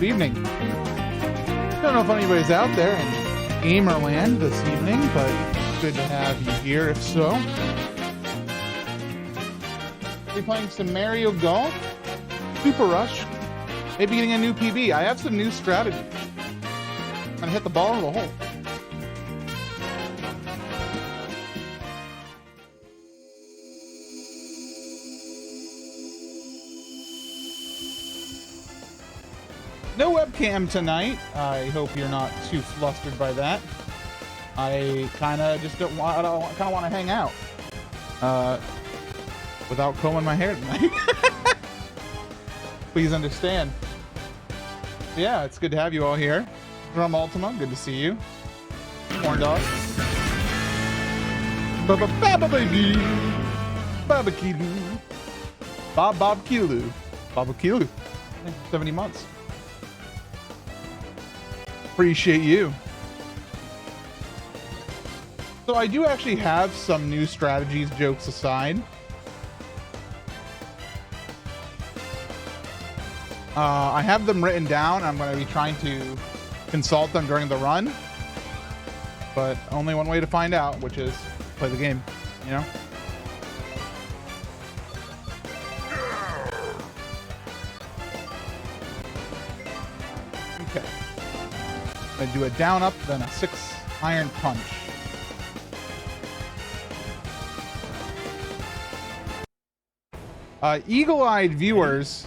evening. Don't know if anybody's out there in Gamerland this evening, but it's good to have you here if so. Are you playing some Mario Golf? Super Rush? Maybe getting a new PB. I have some new strategies. I'm gonna hit the ball in the hole. No webcam tonight. I hope you're not too flustered by that. I kind of just don't want. I kind of want to hang out without combing my hair tonight. Please understand. Yeah, it's good to have you all here. Drum Ultima, good to see you. Corn Dog. Babakilu. Bob Kilu. 70 months. Appreciate you. So I do actually have some new strategies, jokes aside. I have them written down. I'm going to be trying to consult them during the run, but only one way to find out, which is play the game, you know? Okay. I do a down up, then a 6-iron punch. Eagle-eyed viewers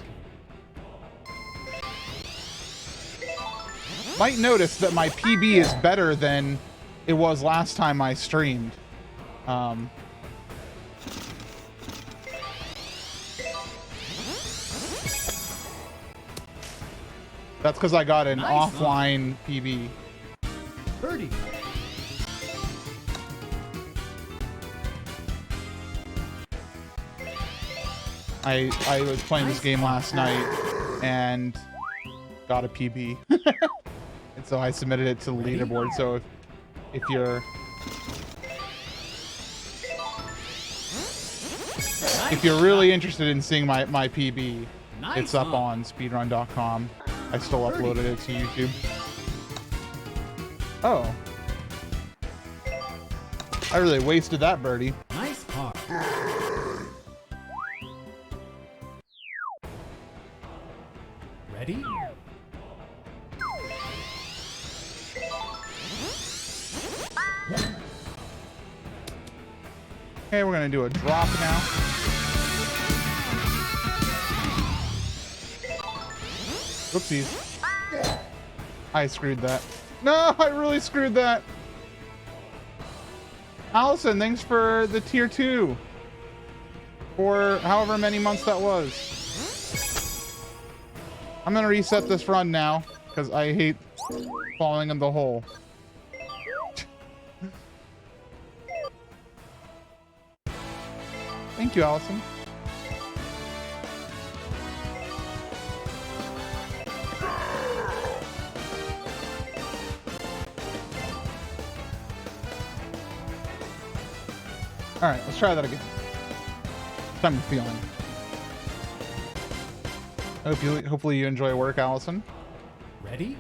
might notice that my PB is better than it was last time I streamed. That's because I got an offline PB. Birdie. I was playing this game last night and got a PB. And so I submitted it to the leaderboard. So if you're really interested in seeing my PB, it's up on speedrun.com. I still uploaded it to YouTube. Oh. I really wasted that birdie. Nice par. Ready? Okay, we're gonna do a drop now. Whoopsies. I screwed that. No, I really screwed that. Allison, thanks for the tier 2. For however many months that was. I'm gonna reset this run now, because I hate falling in the hole. Thank you, Allison. All right, let's try that again. Time to feeling. Hopefully you enjoy work, Allison. Ready?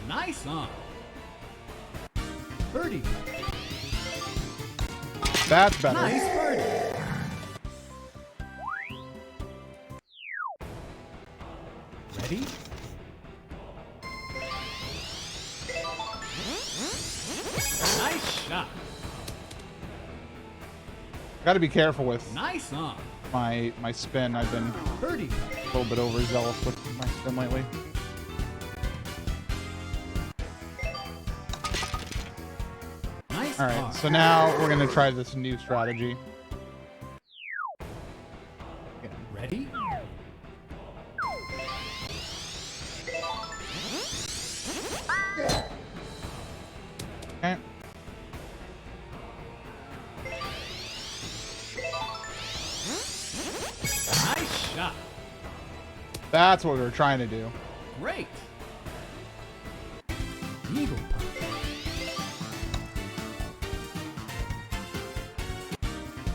Nice on. Birdie. That's better. Nice birdie. Ready? Nice shot. Got to be careful with Nice on. my spin. I've been Birdie. a little bit overzealous with my spin lately. Nice. All right, par. so now we're gonna try this new strategy. Ready? Okay. Nice shot. That's what we were trying to do. Great. Eagle putt.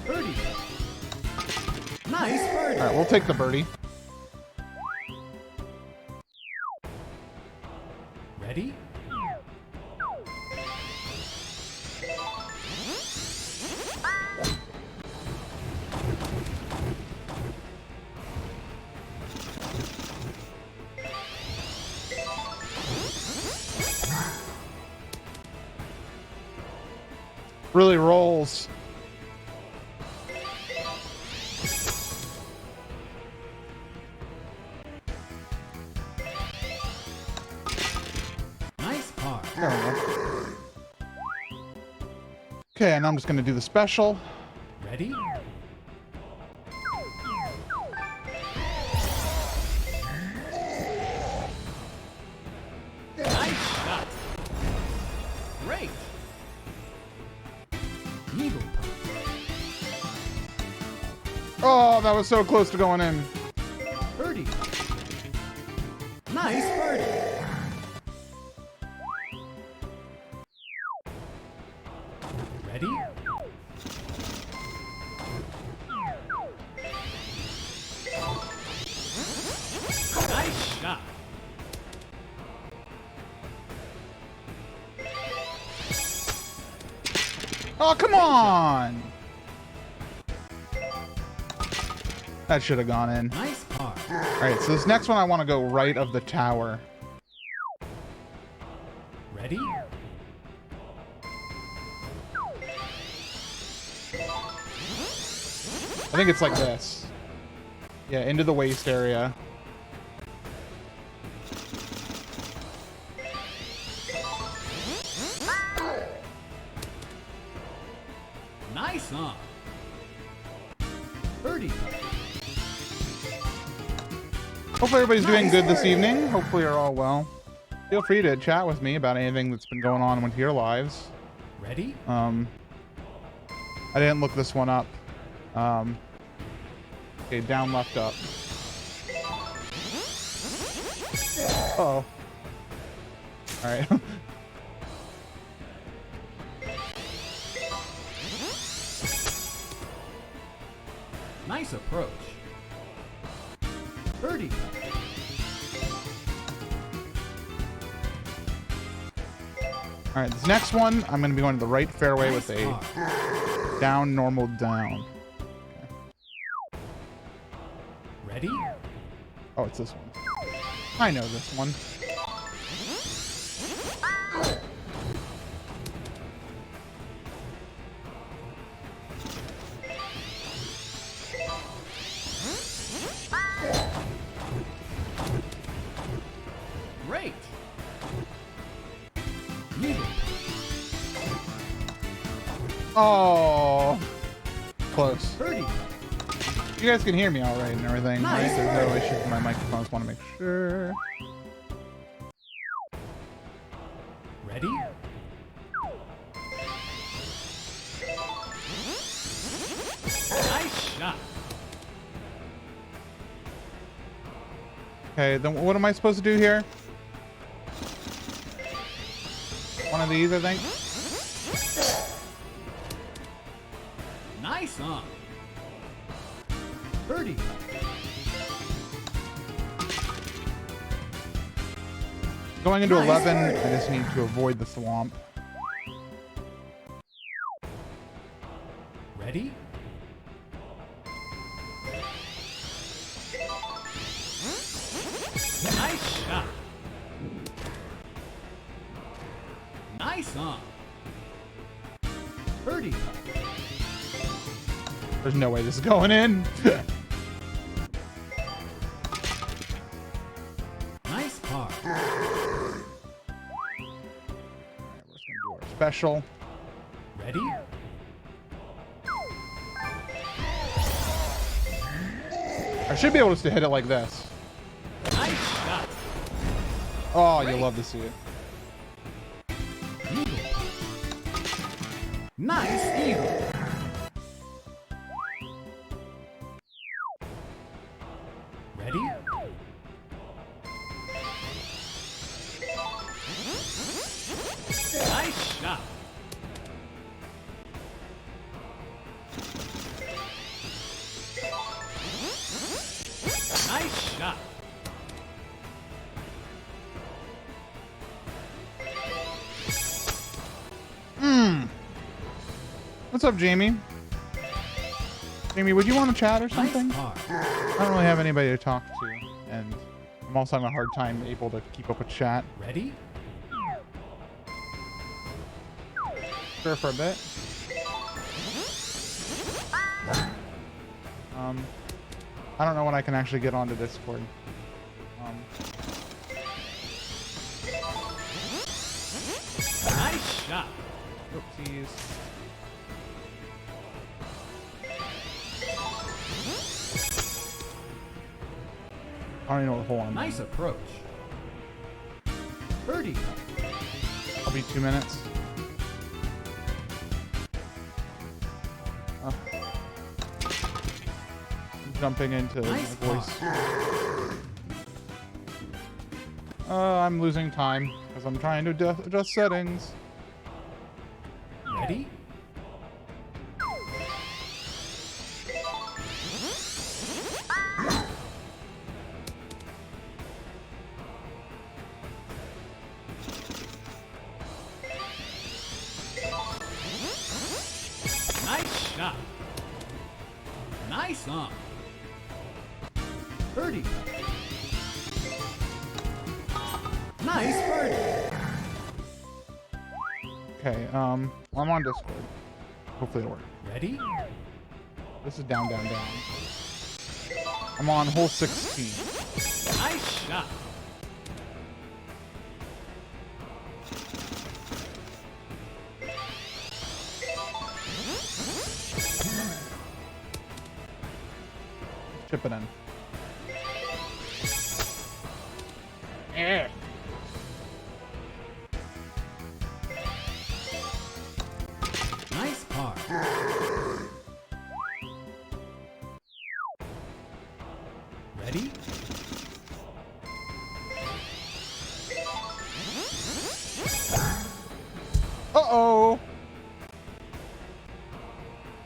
Birdie putt. Nice birdie. All right, we'll take the birdie. Ready? Really rolls. Nice par. There we go. Okay, and I'm just gonna do the special. Ready? Nice shot. Great. Eagle putt. Oh, that was so close to going in. Birdie putt. Nice birdie. Ready? Nice shot. Oh, come on! That should have gone in. Nice par. Alright, so this next one I want to go right of the tower. Ready? I think it's like this. Yeah, into the waist area. Nice on. Birdie putt. Hopefully everybody's doing good this evening. Hopefully you're all well. Feel free to chat with me about anything that's been going on with your lives. Ready? I didn't look this one up. Okay, down, left, up. Uh-oh. Alright. Nice approach. Birdie putt. Alright, this next one, I'm going to be going to the right fairway with Nice a par. down, normal, down. Ready? Oh, it's this one. I know this one. Great. Eagle putt. Oh, close. Birdie putt. You guys can hear me all right and everything, Nice. right? There's no issues with my microphone. Just want to make sure. Ready? Nice shot. Okay, then what am I supposed to do here? One of these, I think. Nice on. Birdie putt. Going into Nice 11, birdie. I just need to avoid the swamp. Ready? Nice shot. Nice on. Birdie putt. There's no way this is going in. Nice par. Alright, we're just gonna do our special. Ready? I should be able to hit it like this. Nice shot. Oh, you Great. love to see it. Eagle. Nice eagle. Ready? Nice shot. What's up, Jamie? Jamie, would you want to chat or something? Nice par. I don't really have anybody to talk to, and I'm also having a hard time able to keep up with chat. Ready? Sure, for a bit. I don't know when I can actually get onto Discord. Nice shot. Oopsies. I don't even know what hole I'm in. Nice approach. Birdie putt. I'll be 2 minutes. I'm jumping into Nice my voice. I'm losing time because I'm trying to adjust settings. Ready? Nice shot. Nice on. Birdie putt. Nice birdie. Okay, I'm on Discord. Hopefully it'll work. Ready? This is down, down, down. I'm on hole 16. Nice shot. Chip it in. Yeah. Nice par. Ready? Uh-oh.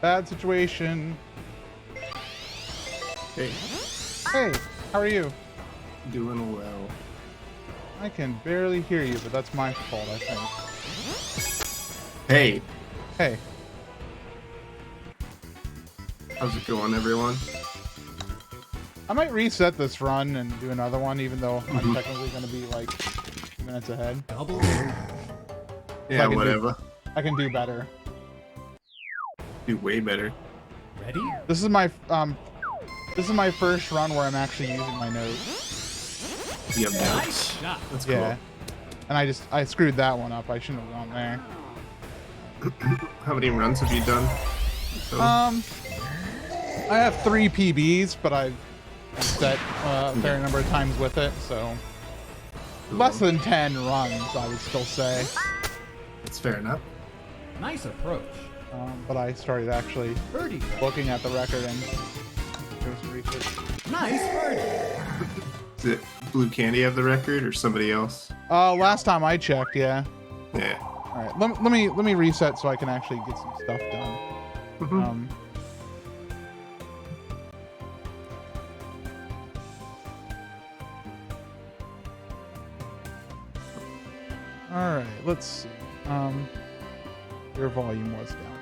Bad situation. Hey, Hey, how are you? doing well. I can barely hear you, but that's my fault, I think. Hey, Hey, how's it going, everyone? I might reset this run and do another one, even though I'm technically going to be like 2 minutes ahead. Double. Yeah, can do- whatever. I can do better. Do way better. Ready? This is my first run where I'm actually using my notes. You have notes. Nice shot. That's Yeah. And I screwed that one up. I shouldn't have gone there. cool. How many runs have you done? So, I have 3 PBs, but I've set a fair number of times with it, so less than 10 runs, I would still say. that's fair enough. Nice approach. But I started actually Birdie putt. looking at the record and doing some research. Nice birdie. Is it Blue Candy have the record or somebody else? Last time I checked, yeah. Yeah. All right, let me reset so I can actually get some stuff done. Mhm. All right, let's see. Your volume was down.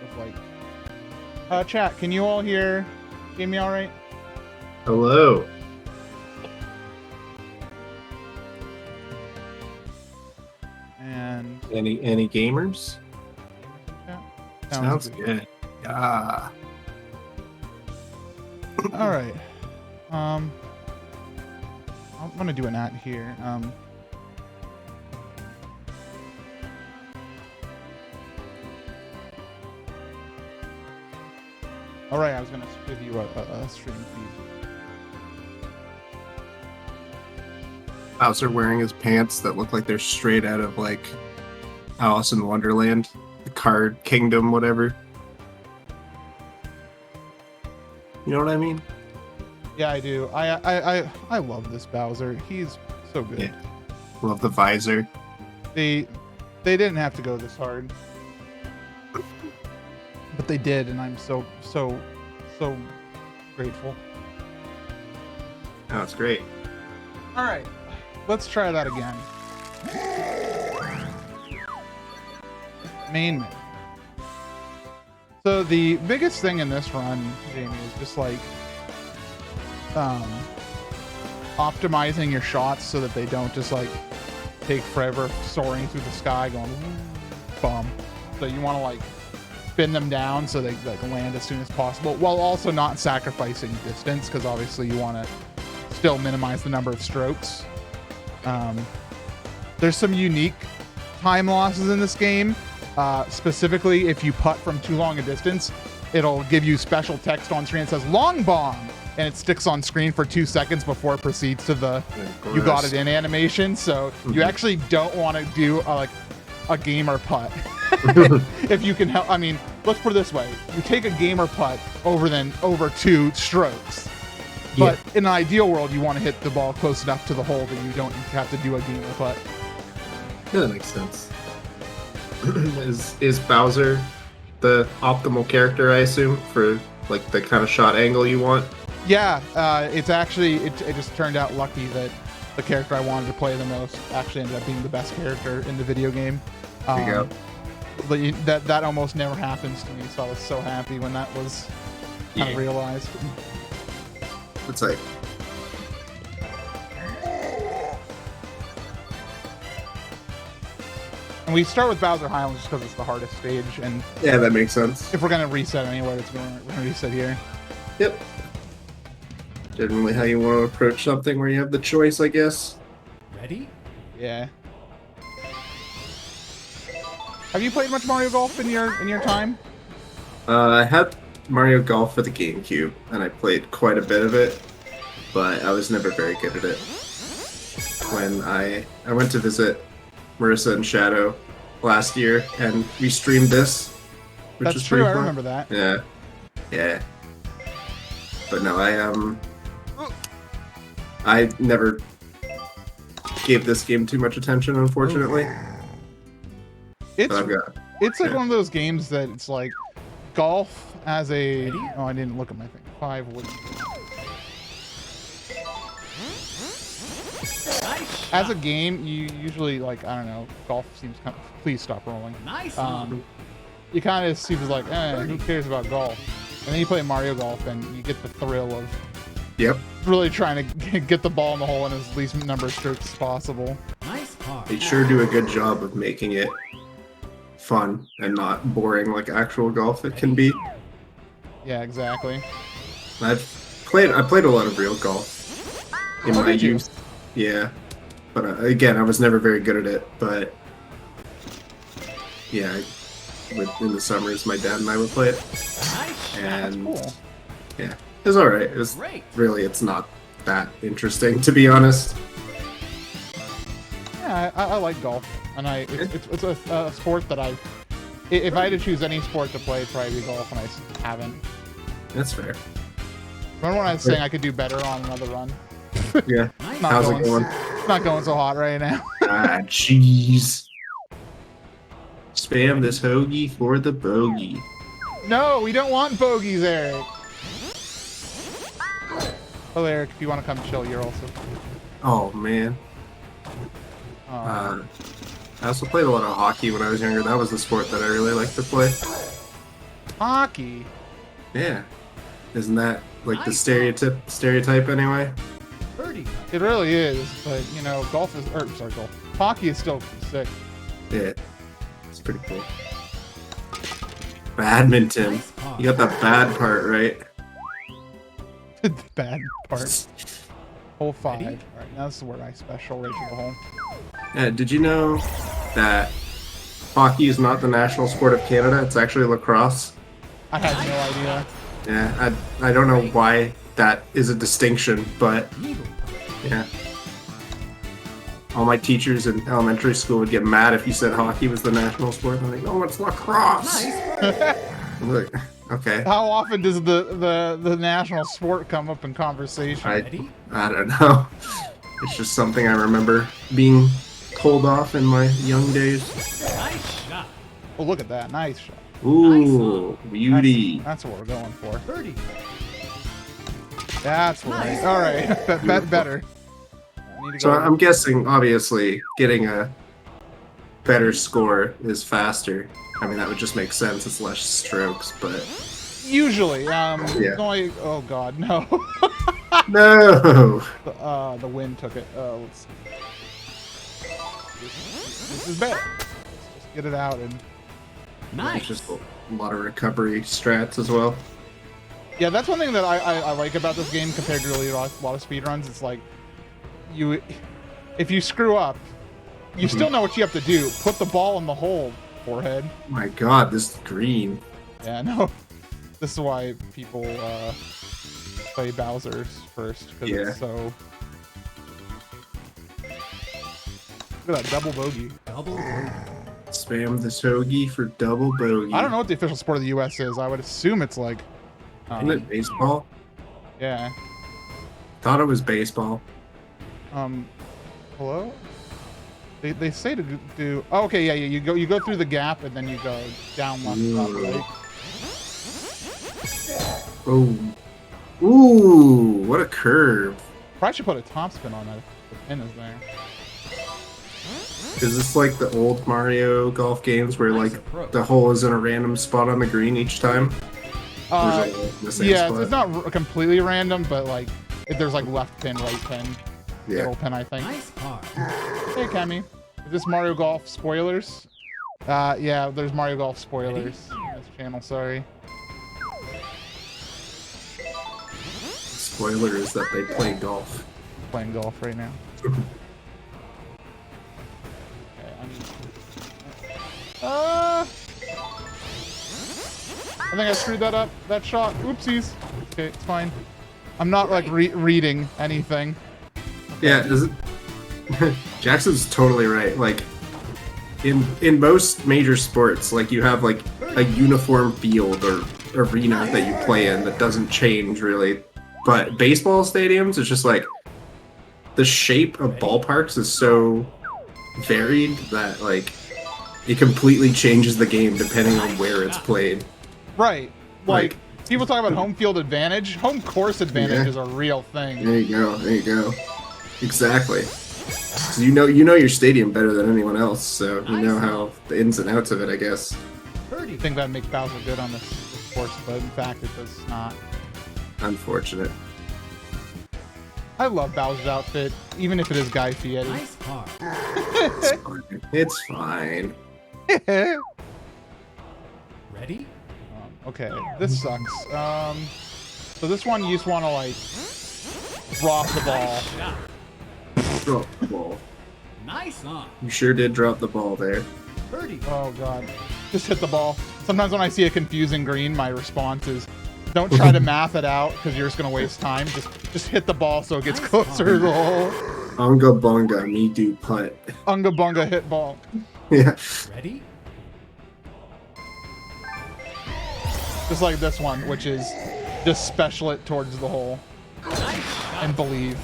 Bit of like, chat, can you all hear me all right? Hello. And Any gamers? yeah, Sounds good. Yeah. All right. I'm gonna do an ad here. All right, I was gonna give you a stream feed. Bowser wearing his pants that look like they're straight out of like Alice in Wonderland, the Card Kingdom, whatever. You know what I mean? Yeah, I do. I love this Bowser. He's so good. Yeah. Love the visor. They didn't have to go this hard. But But they did, and I'm so grateful. Oh, it's great. All right, let's try that again. Main menu. So the biggest thing in this run, Jamie, is just like optimizing your shots so that they don't just like take forever soaring through the sky going bum. So you want to like spin them down so they like land as soon as possible, while also not sacrificing distance, because obviously you want to still minimize the number of strokes. There's some unique time losses in this game. Specifically, if you putt from too long a distance, it'll give you special text on screen that says long bomb, and it sticks on screen for 2 seconds before it proceeds to the you got it in animation. So you actually don't want to do like a gamer putt. If you can help. I mean, let's put it this way: you take a gamer putt over 2 strokes. But in an ideal world, you want to hit the ball close enough to the hole that you don't have to do a gamer putt. Yeah, that makes sense. Is Bowser the optimal character, I assume, for like the kind of shot angle you want? Yeah, it's actually it just turned out lucky that the character I wanted to play the most actually ended up being the best character in the video game. There you go. But that almost never happens to me, so I was so happy when that was kind of realized. It's like, and we start with Bowser Highlands just because it's the hardest stage, and yeah, that makes sense. if we're gonna reset anywhere, we're gonna reset here. Yep. Generally, how you want to approach something where you have the choice, I guess. Ready? Yeah. Have you played much Mario Golf in your time? I had Mario Golf for the GameCube, and I played quite a bit of it, but I was never very good at it. When I went to visit Marissa and Shadow last year, and we streamed this, which That's was true. pretty I fun. remember that. Yeah. But no, I never gave this game too much attention, unfortunately. It's But I've got, it's like one of those games that it's like golf as a. Oh, I didn't look at my thing. 5 wood. Nice As a shot. game, you usually like, I don't know, golf seems kind of, please stop rolling. Nice. You kind of seems like, who cares about golf? And then you play Mario Golf and you get the thrill of yep. really trying to get the ball in the hole in as least number of strokes as possible. Nice par. They sure do a good job of making it fun and not boring like actual golf it can be. Yeah, exactly. I played a lot of real golf in my did you? youth. Yeah, but again, I was never very good at it. But yeah, in the summers, my dad and I would play it, Nice shot. and Cool. yeah, it was all right. It was Great. really, it's not that interesting, to be honest. Yeah, I like golf, and it's a sport that if I had to choose any sport to play, it'd probably be golf, and I just haven't. That's fair. Remember when I was saying I could do better on another run? Yeah. Nice. Not How's going, it going? It's not going so hot right now. Ah, jeez. Spam this hoagie for the bogey. No, we don't want bogeys, Eric. Oh, Eric, if you want to come chill, you're also. Oh man. I also played a lot of hockey when I was younger. That was the sport that I really liked to play. Hockey. Yeah. Isn't that like the Nice. stereotype anyway? Birdie. It really is, but golf is. Golf. Hockey is still sick. Yeah. It's pretty cool. Badminton. Nice par. You got the bad part right. The bad part. Hole 5. Ready? All right, now this is where I special rate to the hole. Yeah, did you know that hockey is not the national sport of Canada? It's actually lacrosse. I had no idea. Yeah, I don't know why that is a distinction, but Eagle par. yeah. All my teachers in elementary school would get mad if you said hockey was the national sport. I'm like, no, it's lacrosse. Nice birdie. I'm like, okay. How often does the national sport come up in conversation? Ready? I don't know. It's just something I remember being told off in my young days. Nice shot. Oh, look at that. Nice shot. Ooh, beauty. That's what we're going for. Birdie. That's what. Nice. All right, better. I need to So go. I'm guessing, obviously, getting a better score is faster. I mean, that would just make sense. It's less strokes, but Usually, it's only. Oh God, no. no. The wind took it. Let's see. This is bad. Let's just get it out and. Nice. Just a lot of recovery strats as well. Yeah, that's one thing that I like about this game compared to really a lot of speedruns. It's like, if you screw up, you still know what you have to do. Put the ball in the hole, forehead. My God, this green. Yeah, no. This is why people play Bowser's first, because it's so... Look at that double bogey. Double bogey. Spam the shogi for double bogey. I don't know what the official sport of the U.S. is. I would assume it's like... Isn't it baseball? Yeah. Thought it was baseball. Hello? They say to do... Oh, okay, yeah, you go through the gap, and then you go down left, up, right? Oh. Ooh, what a curve. Probably should put a top spin on that if the pin is there. Is this like the old Mario Golf games where like the hole is in a random spot on the green each time? Or is it the same Yeah, spot? it's not completely random, but like if there's like left pin, right pin, middle pin, I think. Nice par. Hey, Cammy. Is this Mario Golf spoilers? Yeah, there's Mario Golf spoilers on this channel, sorry. Spoiler is that they play golf. Playing golf right now. I think I screwed that up. That shot. Oopsies. Okay, it's fine. I'm not like reading anything. Yeah, is it? Jackson's totally right. Like in most major sports, like you have like a uniform field or arena that you play in that doesn't change really. But baseball stadiums, it's just like the shape of ballparks is so varied that like it completely changes the game depending on where it's played. Right. Like people talk about home field advantage. Home course advantage is a real thing. There you go. There you go. Exactly. So you know your stadium better than anyone else, so you know how the ins and outs of it, I guess. I think that makes Bowser good on this course, but in fact it does not. Unfortunate. I love Bowser's outfit, even if it is Guy Fieri. Nice par. It's fine. It's fine. Ready? Okay, this sucks. So this one you just want to like drop the ball. Drop the ball. Nice on. You sure did drop the ball there. Birdie. Oh god, just hit the ball. Sometimes when I see a confusing green, my response is, don't try to math it out because you're just gonna waste time. Just hit the ball so it gets closer to the hole. Unga bunga, me do putt. Unga bunga hit ball. Yeah. Ready? Just like this one, which is just special it towards the hole and believe.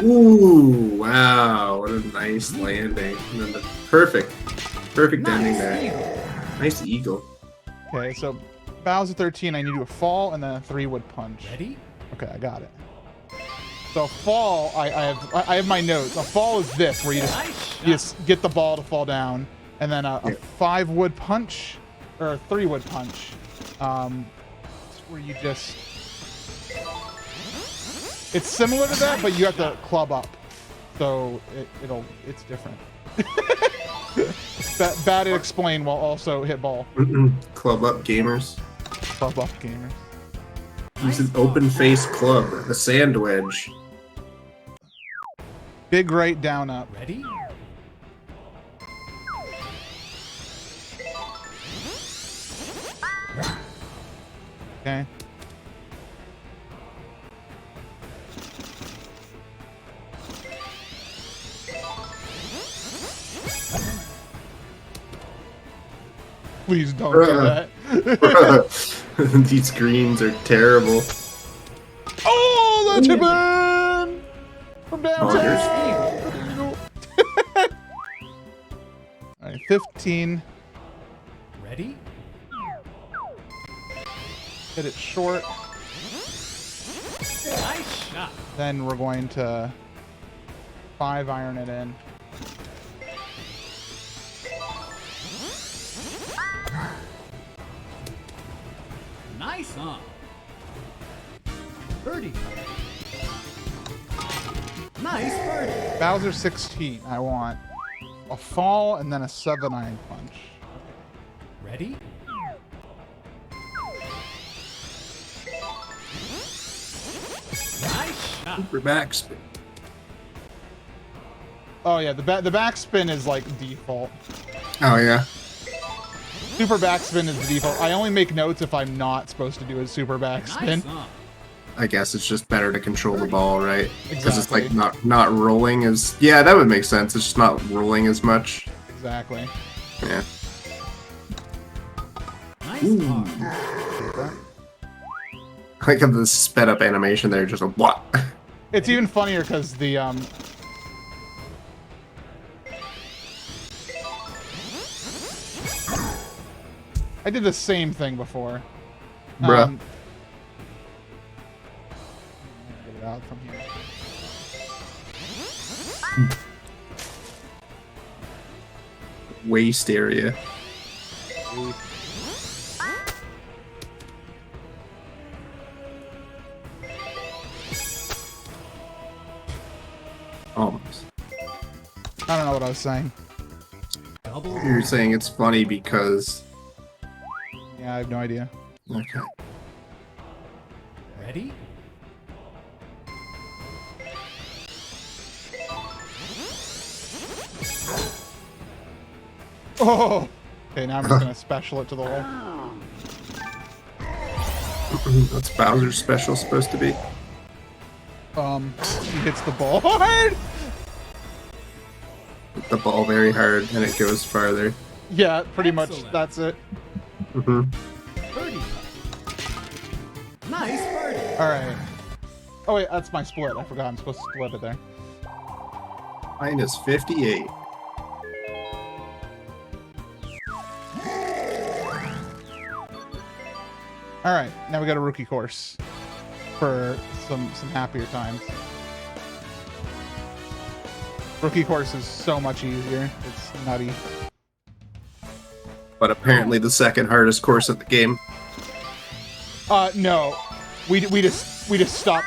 Ooh, wow, what a nice landing. And then the perfect ending there. Nice eagle. Okay, so Bowser 13, I need to do a fall and then a 3-wood punch. Ready? Okay, I got it. So fall, I have my notes. A fall is this, where you just get the ball to fall down, and then a 5-wood punch or a 3-wood punch, where you just. It's similar to that, but you have to club up, so it's different. Bad at explain while also hit ball. Club up gamers. Club up gamers. Use an open face club, a sand wedge. Big right, down up. Ready? Okay. Please don't do that. These greens are terrible. Oh, the chip in! From downtown! Alright, 15. Ready? hit it short. Nice shot. Then we're going to 5-iron it in. Nice on. Birdie. Nice birdie. Bowser 16. I want a fall and then a 7-iron punch. Ready? Nice shot. Super backspin. Oh yeah, the backspin is like default. Oh yeah. Super backspin is the default. I only make notes if I'm not supposed to do a super backspin. Nice on. I guess it's just better to control the ball, right? Because it's Exactly. like not rolling as. Yeah, that would make sense. It's just not rolling as much. Exactly. Yeah. Nice Ooh. on. I like the sped up animation there, just a what? It's even funnier because the I did the same thing before. Bruh. Get it out from here. Waste area. Almost. I don't know what I was saying. Double. You're saying it's funny because. Yeah, I have no idea. Okay. Ready? Oh! Okay, now I'm just gonna special it to the wall. That's Bowser's special supposed to be. He hits the ball hard! Hit the ball very hard and it goes farther. Yeah, pretty much, Excellent. that's it. Mm-hmm. Birdie. Nice birdie. Alright. Oh wait, that's my split. I forgot I'm supposed to split it there. Minus 58. Alright, now we got a rookie course. For some happier times. Rookie course is so much easier. It's nutty. But apparently the second hardest course of the game. No. We just stopped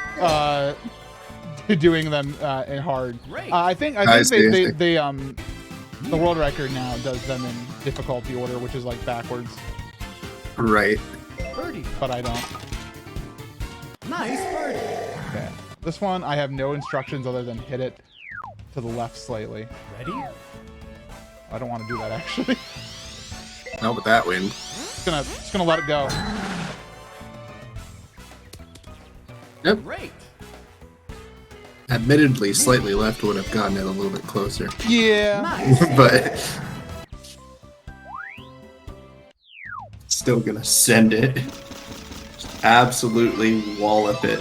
doing them in hard. Great. I think I see, I see. they the world record now does them in difficulty order, which is like backwards, Right. Birdie. but I don't. Nice birdie. Okay. This one I have no instructions other than hit it to the left slightly. Ready? I don't want to do that actually. Not with that wind. Just gonna let it go. Yep. Great. Admittedly, slightly left would have gotten it a little bit closer. Yeah. Nice. But still gonna send it. Just absolutely wallop it.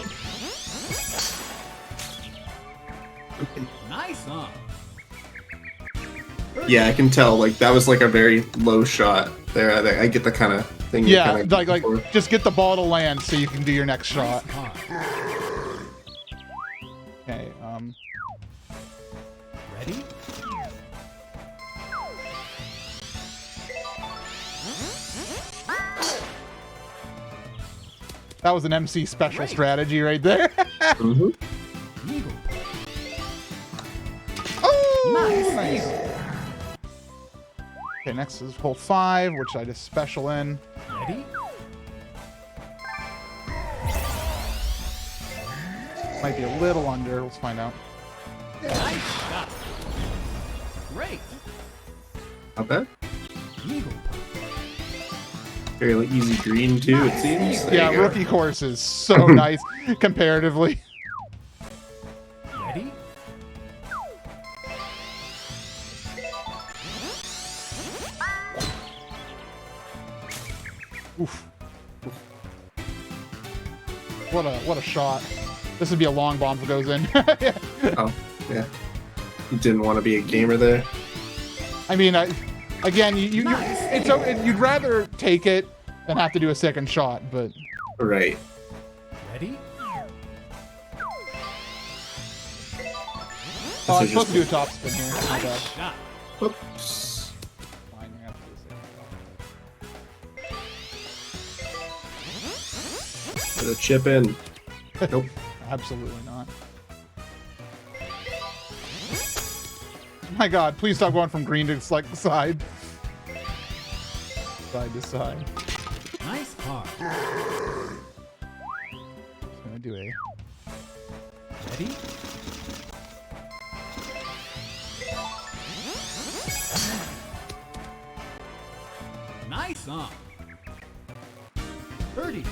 Nice on. Yeah, I can tell. Like that was like a very low shot there. I get the kind of thing. you're Yeah, kinda like going for. just get the ball to land so you can do your next shot. Nice on. Okay. Ready? That was an MC special Great. strategy right there. Mhm. Eagle. Oh, Nice. nice. Okay, next is hole 5, which I just special in. Ready? Might be a little under. Let's find out. Nice shot. Great. Not bad. Eagle. Fairly easy green too. It seems. There Yeah, you go. rookie course is so nice comparatively. Ready? Oof. What a shot. This would be a long bomb if it goes in. Oh, yeah. You didn't want to be a gamer there. I mean, again, Nice. you'd rather take it than have to do a second shot, but Right. Ready? Oh, I'm This is supposed to do a just- top spin here. My bad. Nice shot. Oops. Fine, you have to do the same. Put a chip in. Nope. Absolutely not. My God, please stop going from green to like side. Side to side. Nice card. Just gonna do a. Ready? Nice on. Birdie.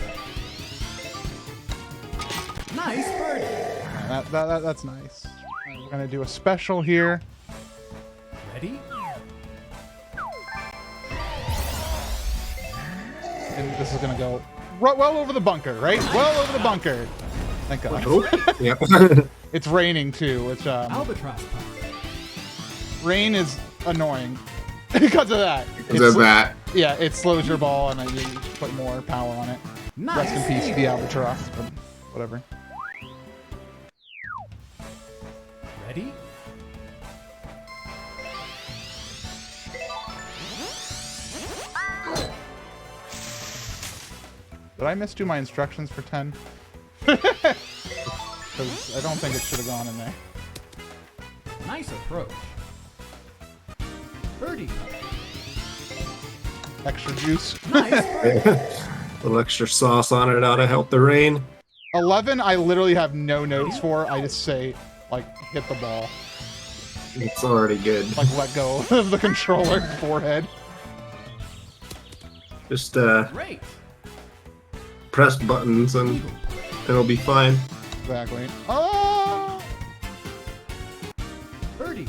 Nice birdie. Yeah, that's nice. Alright, we're gonna do a special here. Ready? And this is gonna go well over the bunker, right? Well over the bunker. Thank God. Oh, yeah. It's raining too, which Albatross putt. rain is annoying because of that. Because of that. Yeah, it slows your ball and you put more power on it. Nice. Rest in peace, the albatross, but whatever. Ready? Did I misdo my instructions for 10? Because I don't think it should have gone in there. Nice approach. Birdie. Extra juice. Nice birdie. A little extra sauce on it ought to help the rain. 11, I literally have no notes for. I just say, like, hit the ball. It's already good. Like, let go of the controller forehead. Just Great. press buttons and Eagle. it'll be fine. Exactly. Oh! Birdie.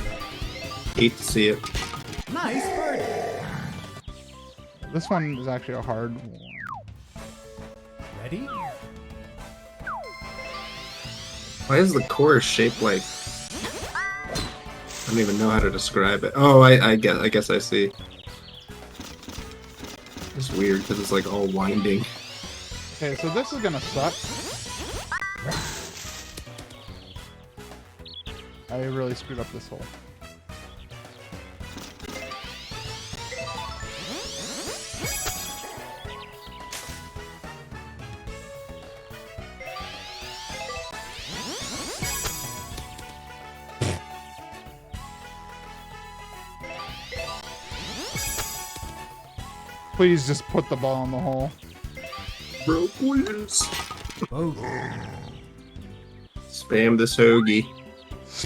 Hate to see it. Nice birdie. This one is actually a hard one. Ready? Why is the course shaped like? I don't even know how to describe it. Oh, I guess I see. It's weird because it's like all winding. Okay, so this is gonna suck. I really screwed up this hole. Please just put the ball in the hole. Bro, please. Bogey. Spam this hoagie.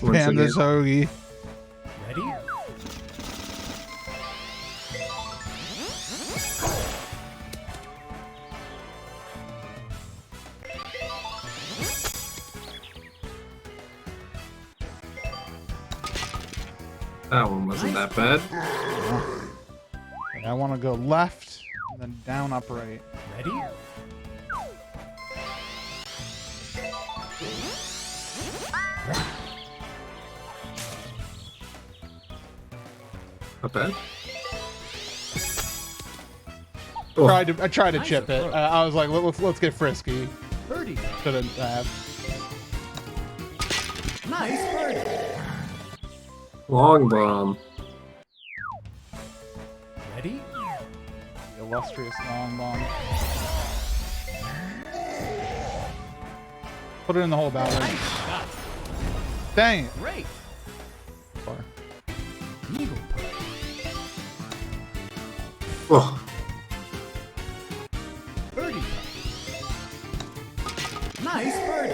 Once Spam this again. hoagie. Ready? That one wasn't that bad. Okay, I want to go left, and then down, up, right. Ready? Not bad. Oh, I tried to Nice chip it. approach. I was like, let's get frisky. Birdie. Shouldn't have. Nice birdie. long bomb. Ready? The illustrious long bomb. Put it in the hole, Bowser. Nice shot. Dang it. Great. Far. Eagle. Oh, Birdie. Nice birdie.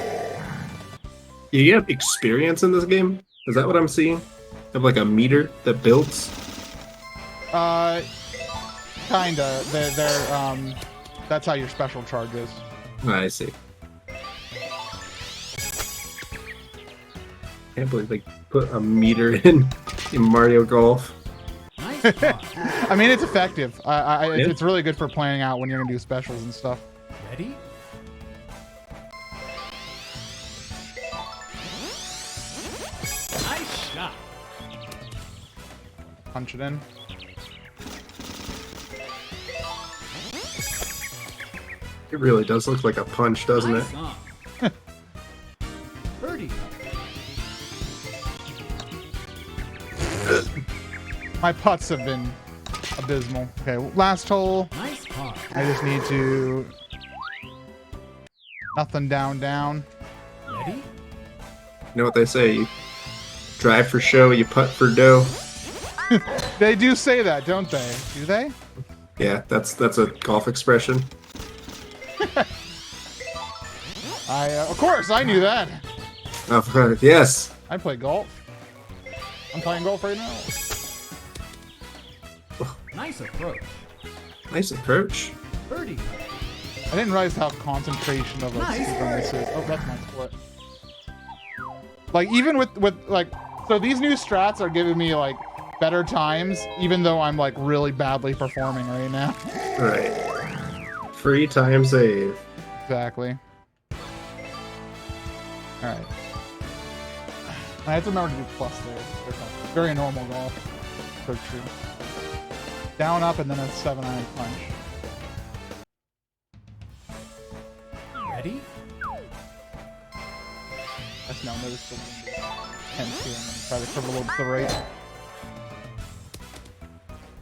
you get experience in this game? Is that what I'm seeing? Have like a meter that builds? Kinda. They're that's how your special charge is. I see. Can't believe they put a meter in Mario Golf. Nice ball. I mean, it's effective. Yeah. It's really good for planning out when you're gonna do specials and stuff. Ready? Nice shot. Punch it in. It really does look like a punch, doesn't it? Nice on. Birdie. My putts have been abysmal. Okay, last hole. Nice par. I just need to... Nothing down, down. Ready? You know what they say? You drive for show, you putt for dough. They do say that, don't they? Do they? Yeah, that's a golf expression. Of course, I knew that. Oh, yes. I play golf. I'm playing golf right now. Nice approach. Nice approach. Birdie. I didn't realize how concentration of a Nice. speed run this is. Oh, that's my split. Like, even with like, so these new strats are giving me, like, better times, even though I'm, like, really badly performing right now. Right. Free time save. Exactly. Alright. I have to remember to do plus there. Very normal golf. So true. Down, up, and then a 7-iron punch. Ready? That's now notice the wind is tense here. I'm going to try to cover a little to the right.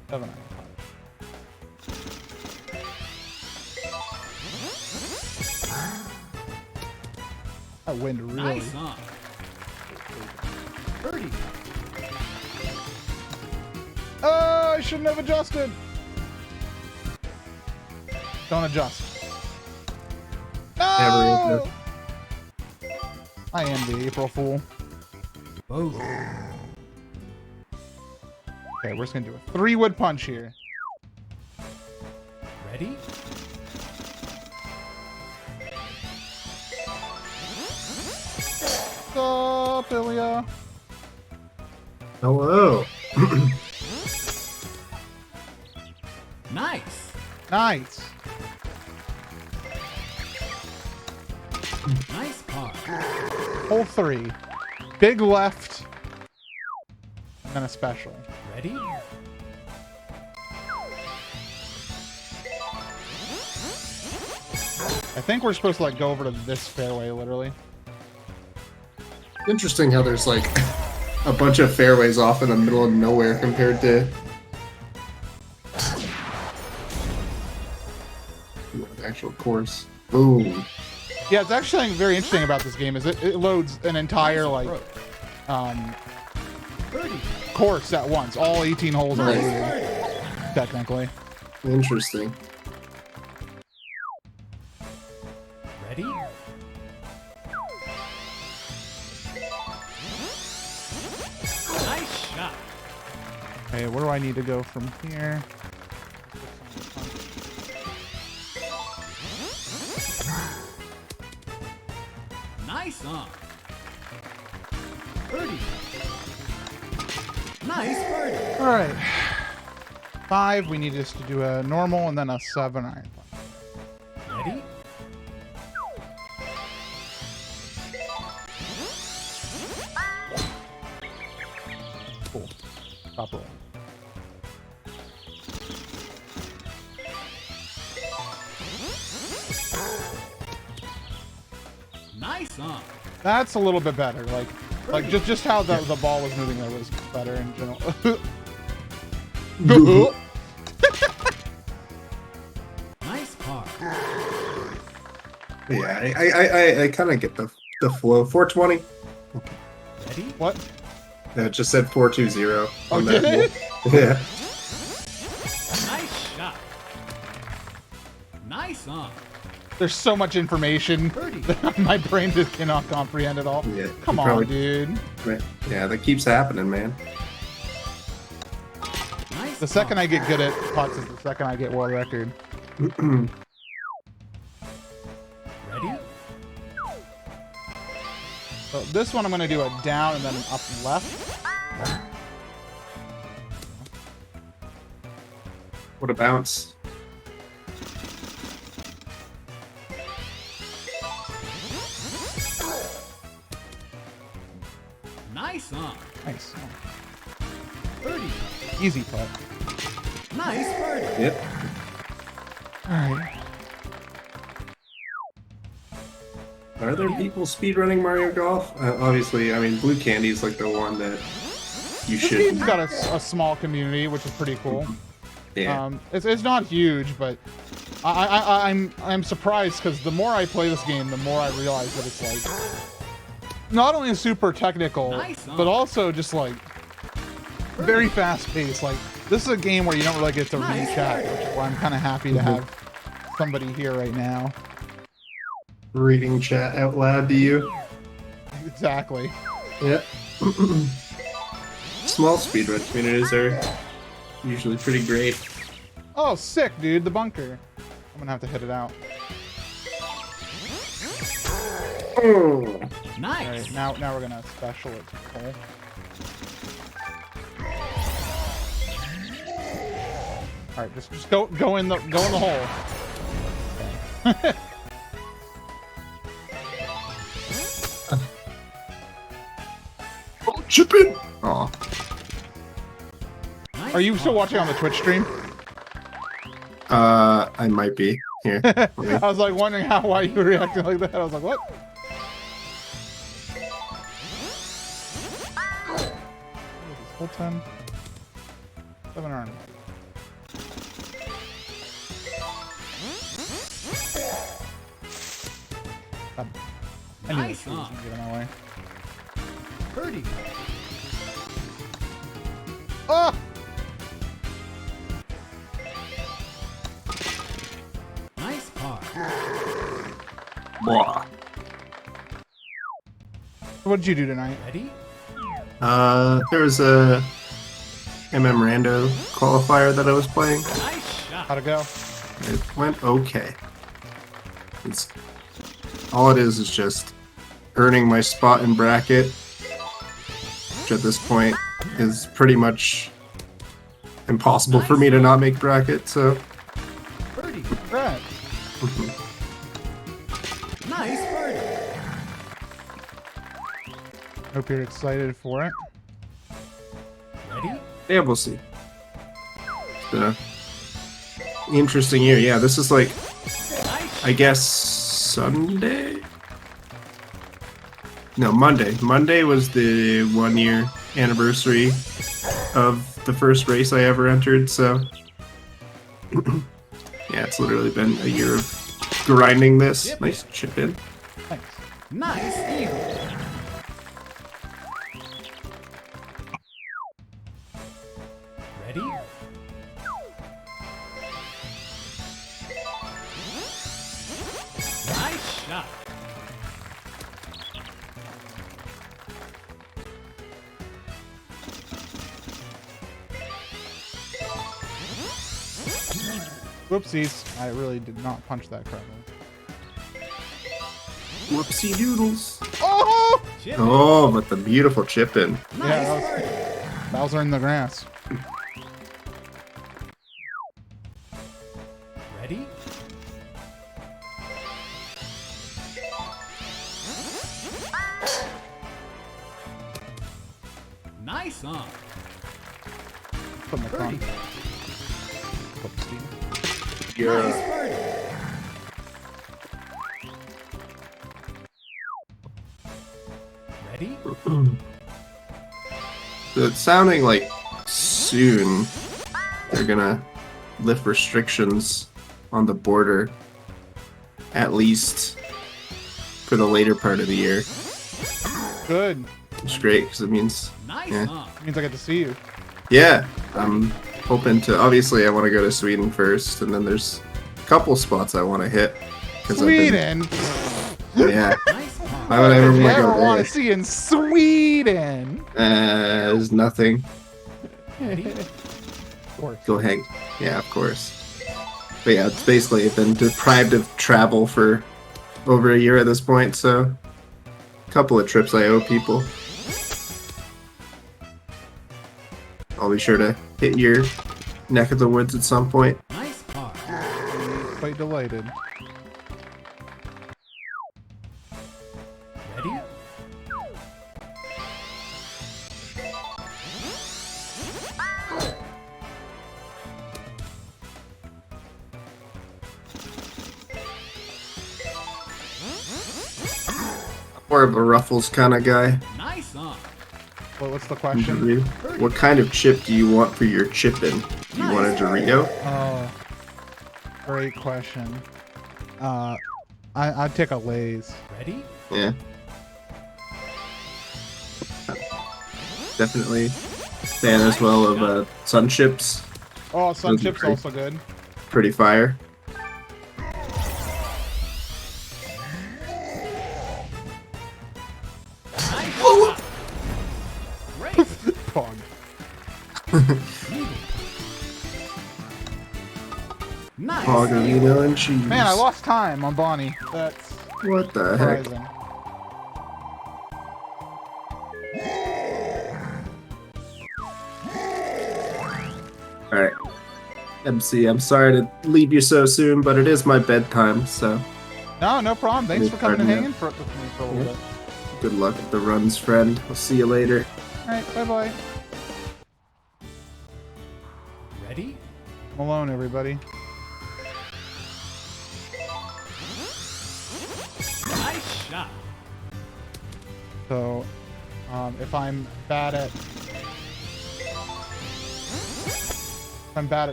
7-iron punch. That wind really... Nice on. Birdie. Oh, I shouldn't have adjusted. Don't adjust. Never No! I am the April Fool. Both. Okay, we're just gonna do a 3-wood punch here. Ready? What's up, Ilya? Hello. Nice. Nice. Nice par. Hole 3. Big left. And then a special. Ready? I think we're supposed to like go over to this fairway, literally. Interesting how there's like a bunch of fairways off in the middle of nowhere compared to the actual course. Boom. Yeah, it's actually something very interesting about this game is it loads an entire like Approach. Birdie. course at once. All 18 holes are Nice. loaded, technically. Interesting. Ready? Nice shot. Okay, where do I need to go from here? Nice on. Birdie. Nice birdie. All right. 5, we need just to do a normal and then a 7-iron punch. Ready? Cool. Top roll. Nice on. That's a little bit better. Like just how the ball was moving there was better in general. Nice par. Yeah, I kind of get the flow. 420. Ready? What? It just said 420 Oh, on did that. it? Yeah. Nice shot. Nice on. There's so much information Birdie. that my brain just cannot comprehend at all. Yeah, Come you on, probably- dude. Yeah, that keeps happening, man. Nice The second par. I get good at putts is the second I get world record. Ready? So this one I'm gonna do a down and then an up left. What a bounce. Nice on. Nice. Birdie. Easy putt. Nice birdie. Yep. Alright. Are there people speedrunning Mario Golf? Obviously, I mean, Blue Candy is like the one that you This should. game's got a small community, which is pretty cool. Yeah. It's not huge, but I'm surprised because the more I play this game, the more I realize that it's like not only super technical, but also just like very fast paced. Like this is a game where you don't really get to read chat, which is why I'm kind of happy to have somebody here right now. Reading chat out loud to you. Exactly. Yeah. Small speedrun communities are usually pretty great. Oh, sick, dude! The bunker. I'm gonna have to hit it out. Oh. Nice. All right, now we're gonna special it to Cole. All right, just go in the hole. Oh, chip in. Aw. Are you still watching on the Twitch stream? I might be. Here. I was like wondering why you were reacting like that. I was like, what? Full 10. 7 arms. I knew Nice this was gonna get in my way. Birdie. Oh! Nice par. Blah. What did you do tonight? Ready? There was a MM Rando qualifier that I was playing. Nice shot. How'd it go? It went okay. It's all it is just earning my spot in bracket, which at this point is pretty much impossible for me to not make bracket. So Birdie. Congrats. Nice birdie. Hope you're excited for it. Ready? yeah, we'll see. It's been a interesting year. Yeah, this is like, Nice. I guess, Sunday? No, Monday. Monday was the 1 year anniversary of the first race I ever entered, so yeah, it's literally been a year of grinding this. Yep. Nice chip in. Thanks. Nice eagle. Ready? Nice shot. Whoopsies. I really did not punch that correctly. Whoopsie doodles. Oh! Chip. Oh, but the beautiful chip in. Yeah, that was Bowser in the grass. Ready? Nice on. Put my Birdie. phone. Whoopsie. Nice birdie. Ready? So it's sounding like soon they're gonna lift restrictions on the border, at least for the later part of the year. Good. Which is great because it means, Nice Yeah. on. Means I get to see you. yeah, I'm hoping to. Obviously, I want to go to Sweden first, and then there's a couple spots I want to hit. 'Cause I've been- Sweden. yeah. Nice on. Why would I ever What do you want to ever go want there? to see in Sweden? There's nothing. Ready? Of course. Go hang. Yeah, of course. But yeah, it's basically been deprived of travel for over a year at this point, so a couple of trips I owe people. I'll be sure to hit your neck of the woods at some point. Nice par. Quite delighted. Ready? more of a Ruffles kind of guy. Nice on. Well, what's the question? Usually. What kind of chip do you want for your chipping? Do you want a Dorito? Oh, great question. I'd take a Lay's. Ready? Yeah. Definitely fan as well of Sun Chips. Oh, Sun Those are Chips great. also good. Pretty fire. Great. Pog. Nice. Margarita and cheese. Man, I lost time on Bonnie. That's What the heck? surprising. Alright. MC, I'm sorry to leave you so soon, but it is my bedtime, so No, no problem. Thanks for coming and Pardon me. hanging with me for a little Yeah. bit. good luck at the runs, friend. I'll see you later. All right, bye-bye. Ready? I'm alone, everybody. Nice shot. So, if I'm bad at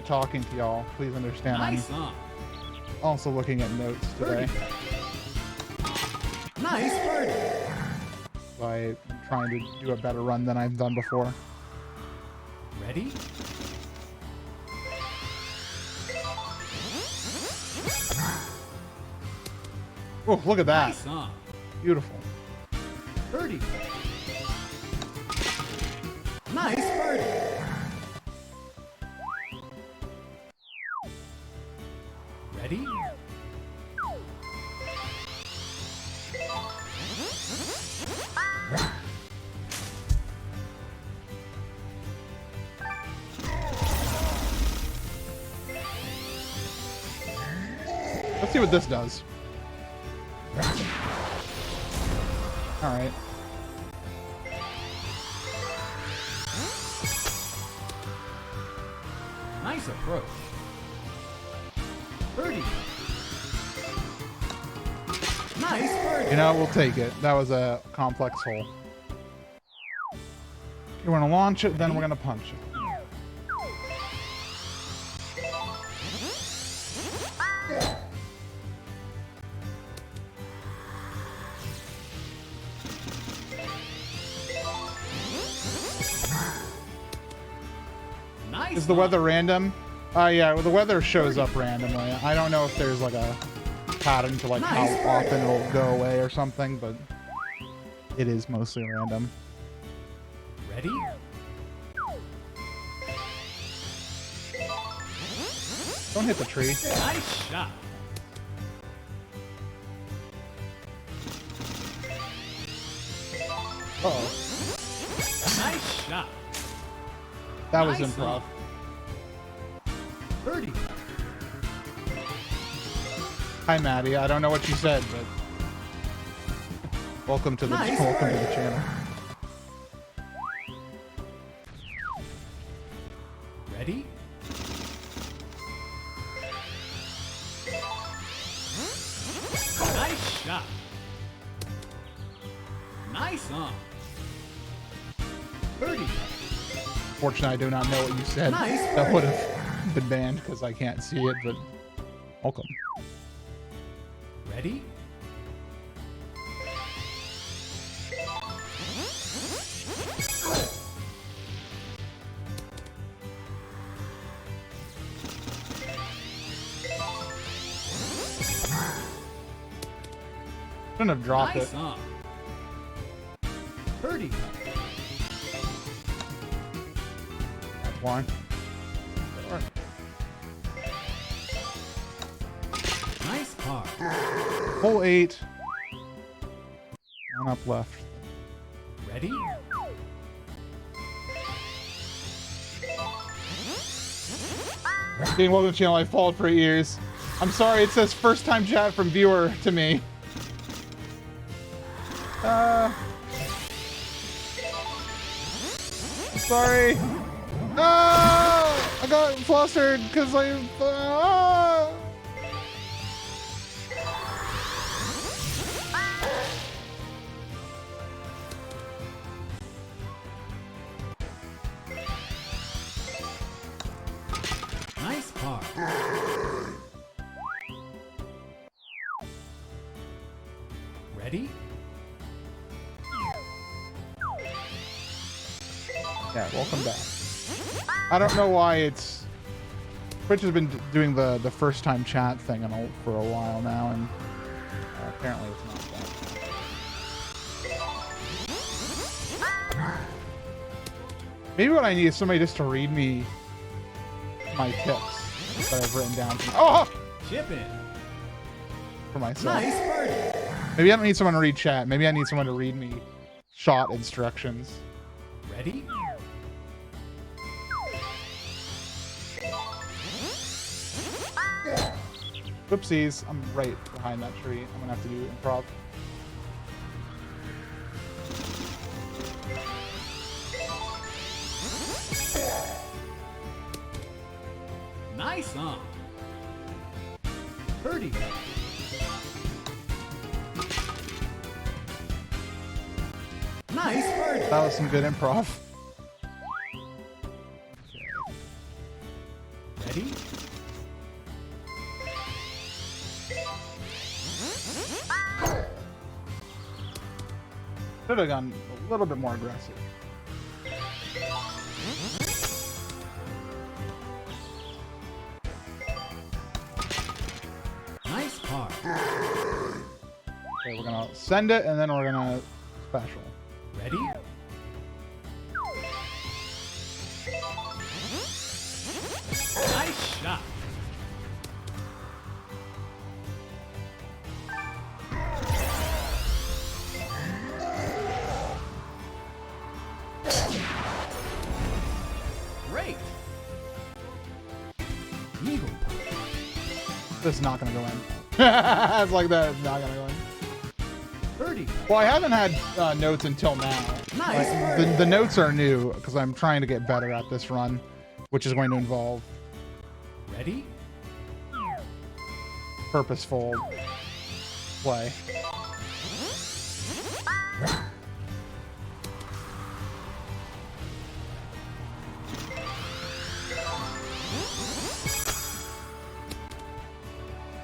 talking to y'all, please understand. Nice on. I'm also looking at notes today. Nice birdie. I'm trying to do a better run than I've done before. Ready? Oh, look at that. Nice on. Beautiful. Birdie. Nice birdie. Ready? Let's see what this does. All right. Nice approach. Birdie. Nice birdie. You know, we'll take it. That was a complex hole. We're gonna launch it, then we're gonna punch it. Nice. Is the weather random? Yeah, well, the weather shows up randomly. I don't know if there's like a pattern to like how Nice. often it'll go away or something, but it is mostly random. Ready? Don't hit the tree. Nice shot. Uh-oh. Nice shot. That was Nice improv. on. Birdie. Hi, Maddie. I don't know what you said, but welcome to the Nice welcome to birdie. the channel. Ready? Nice shot. Nice on. Birdie. Fortunately, I do not know what you said. Nice That birdie. would have been banned because I can't see it, but welcome. Ready? Shouldn't have dropped Nice it. on. Birdie. That's why. Alright. Nice par. Hole 8. One up left. Ready? Getting welcome to the channel. I followed for years. I'm sorry, it says first time chat from viewer to me. I'm sorry. No! I got flustered because I. Ready? Yeah, welcome back. I don't know why it's... Twitch has been doing the first time chat thing for a while now, and apparently it's not that. Maybe what I need is somebody just to read me my tips that I've written down. Chip in. For myself. Nice birdie. Maybe I don't need someone to read chat. Maybe I need someone to read me shot instructions. Ready? Whoopsies, I'm right behind that tree. I'm gonna have to do improv. Nice on. Birdie. Nice birdie. That was some good improv. Ready? Should have gone a little bit more aggressive. Nice par. Okay, we're gonna send it and then we're gonna special. Ready? Nice shot. Great. Eagle putt. This is not gonna go in. It's like that. It's not gonna go in. Birdie. Well, I haven't had notes until now. Nice. Like, the notes are new because I'm trying to get better at this run, which is going to involve Ready? purposeful play.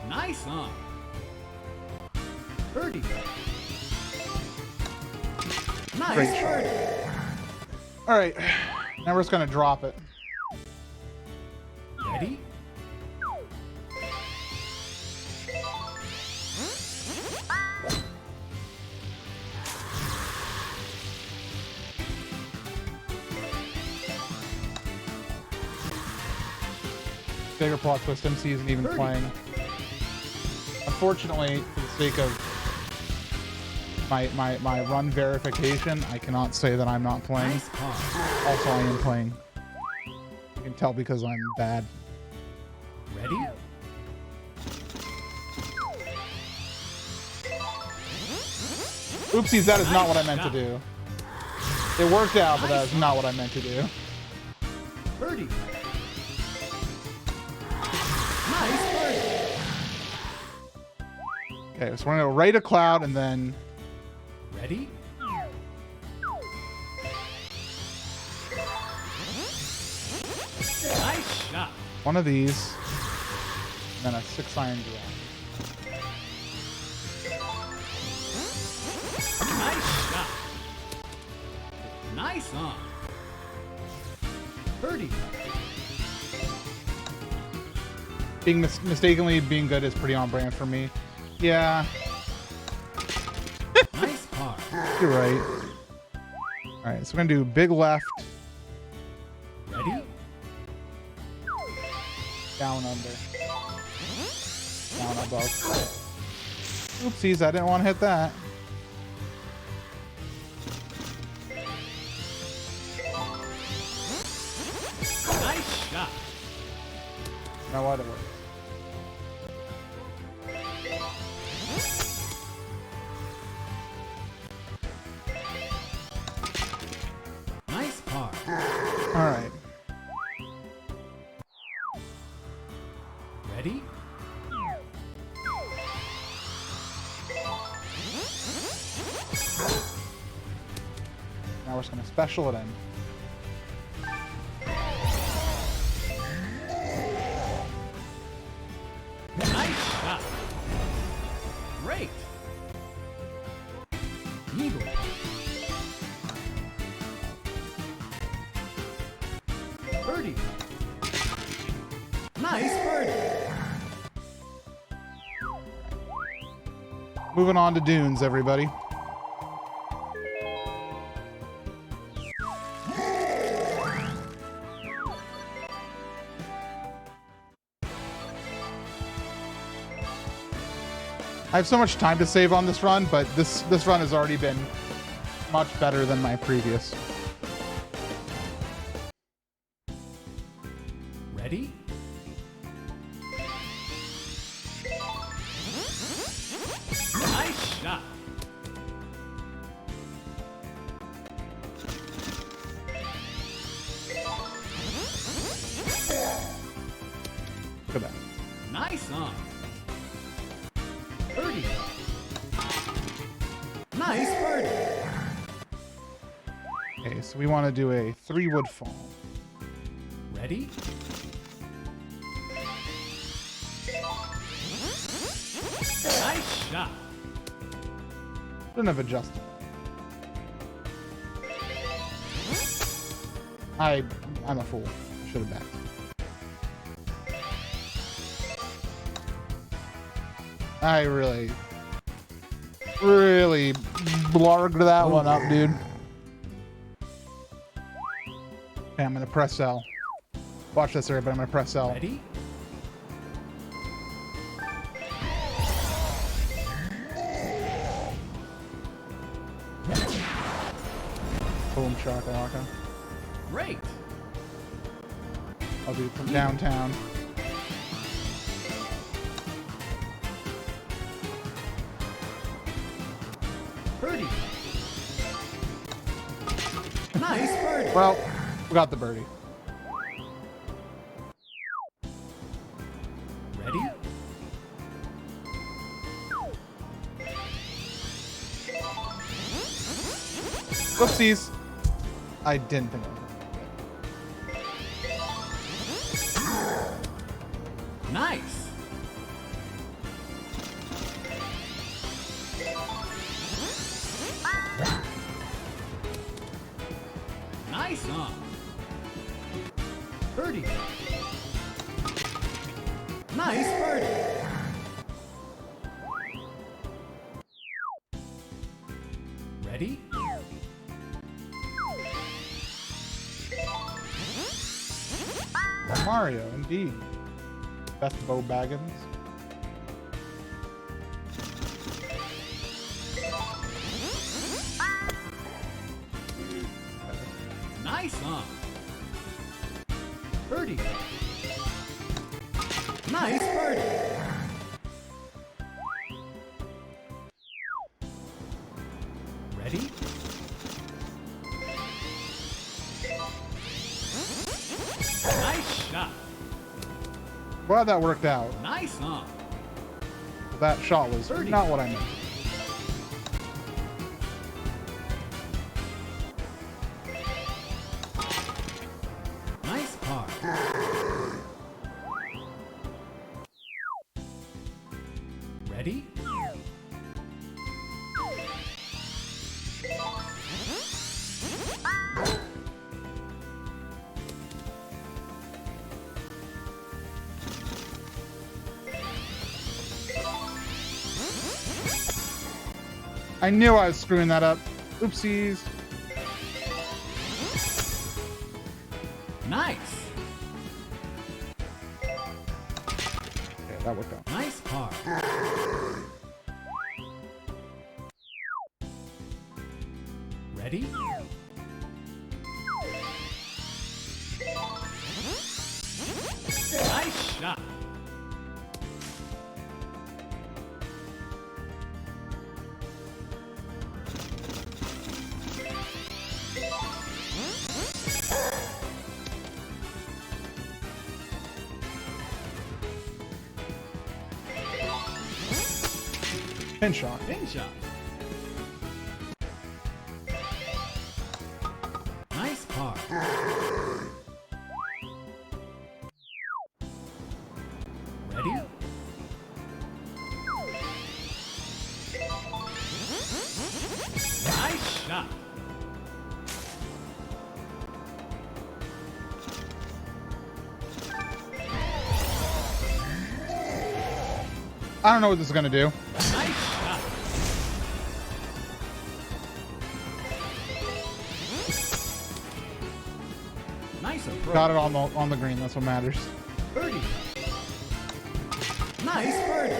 Nice on. Birdie. Nice Great shot. birdie. All right, now we're just gonna drop it. Ready? Bigger plot twist, MC isn't even playing. Unfortunately, for the sake of my run verification, I cannot say that I'm not playing. Nice par. Also, I am playing. You can tell because I'm bad. Ready? Oopsies, that is not what I meant to do. It worked out, but that is not what I meant to do. Birdie. Nice birdie. Okay, so we're gonna go right a cloud and then Ready? Nice shot. one of these, and then a 6-iron drop. Nice shot. Nice on. Birdie. Being mistakenly being good is pretty on brand for me. Yeah, Nice par. you're right. All right, so we're gonna do big left, Ready? down under, down above. Oopsies, I didn't want to hit that. Nice shot. Now what? It works. Nice par. All right. Ready? Now we're just gonna special it in. Nice shot. Great. Eagle putt. Birdie putt. Nice birdie. Moving on to dunes, everybody. I have so much time to save on this run, but this run has already been much better than my previous. Ready? Nice shot. Look at that. Nice on. Birdie. Nice birdie. Okay, so we want to do a 3-wood fall. Ready? Nice shot. Shouldn't have adjusted. I'm a fool. Should have backed. I really blarged that one up, dude. Okay, I'm gonna press L. Watch this, everybody. I'm gonna press L. Ready? Boom, shakalaka. Great. I'll do it from downtown. Birdie. Nice birdie. Well, we got the birdie. Ready? Whoopsies. I didn't think of it. Nice. Nice on. Birdie. Nice birdie. Ready? Mario, indeed. Best Bo Baggins. Nice on. Birdie. Nice birdie. Ready? Nice shot. Glad that worked out. Nice on. That shot was Birdie. not what I meant. Nice par. Ready? I knew I was screwing that up. Oopsies. Nice. Yeah, that worked out. Nice par. Ready? Nice shot. Pin shot. Pin shot. Nice par. Ready? shot. I don't know what this is gonna do. Nice shot. Nice approach. Got it on the green. That's what matters. Birdie. Nice birdie.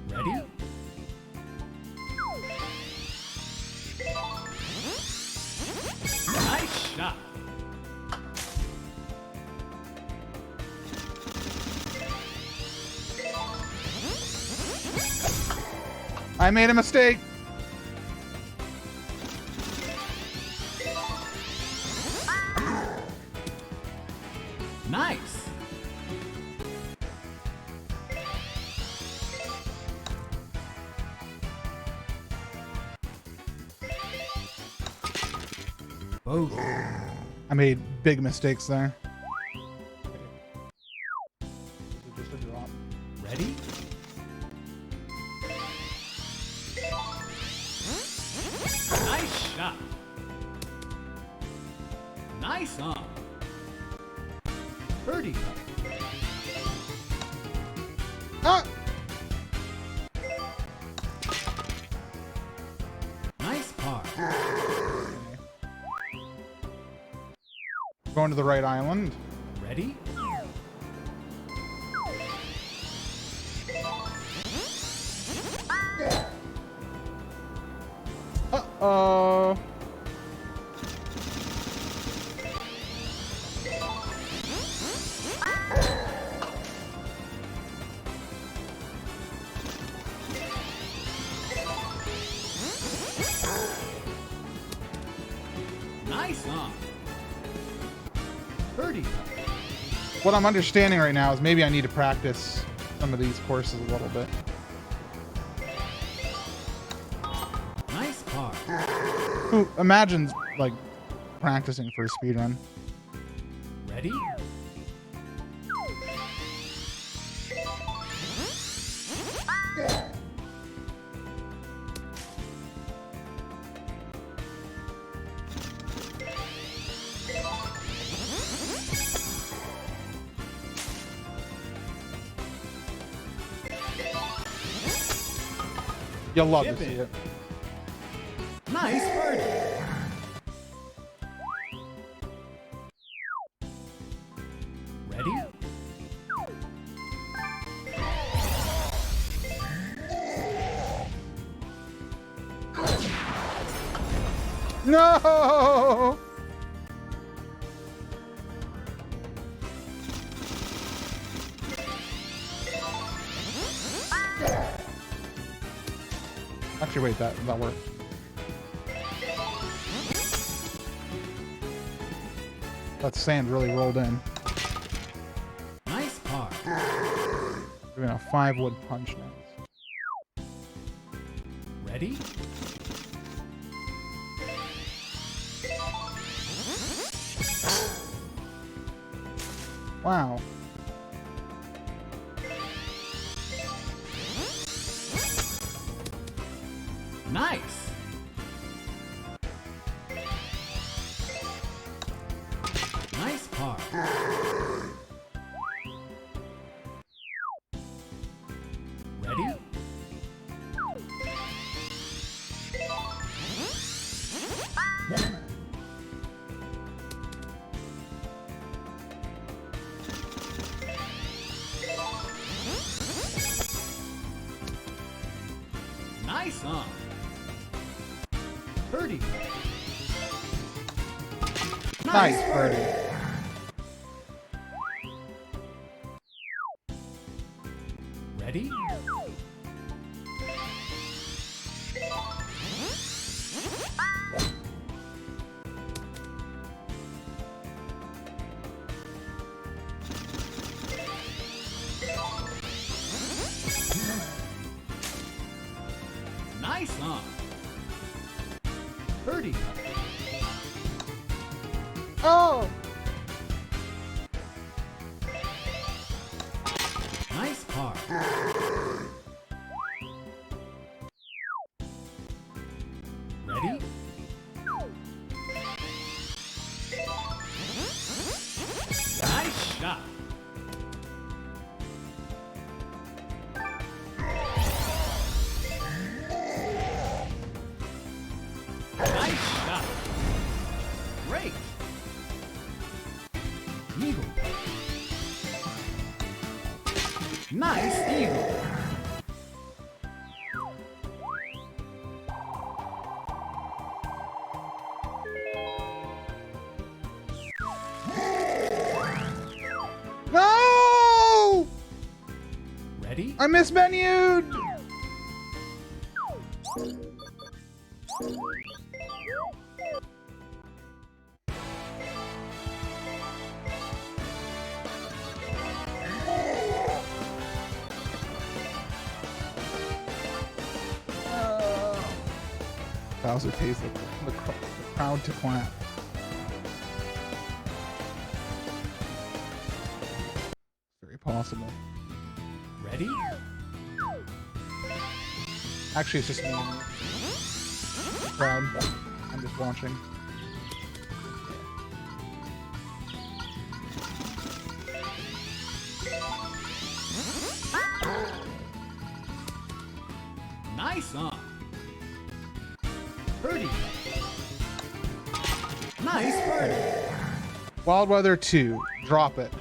Ready? Nice shot. I made a mistake. Nice. Both. I made big mistakes there. Just a drop. Ready? Nice shot. Nice on. Birdie putt. Ah! Nice par. Going to the right island. Ready? Uh-oh. Nice on. Birdie putt. What I'm understanding right now is maybe I need to practice some of these courses a little bit. Nice par. Who imagines like practicing for a speed run? Ready? You'll love to Chip see it. it. Nice birdie. Ready? No! Actually, wait, that worked. That sand really rolled in. Nice par. Doing a 5-wood punch now. Ready? Wow. Nice. Nice par. Ready? Nice on. Birdie. Nice birdie. Ready? Nice on. Birdie. Oh! Nice par. Nice eagle. No! Ready? I mismenued! Bowser pays the crowd to clap. Very possible. Ready? Actually, it's just me and the crowd. I'm just watching. Nice on. Birdie. Nice birdie. Wild Weather 2. Drop it.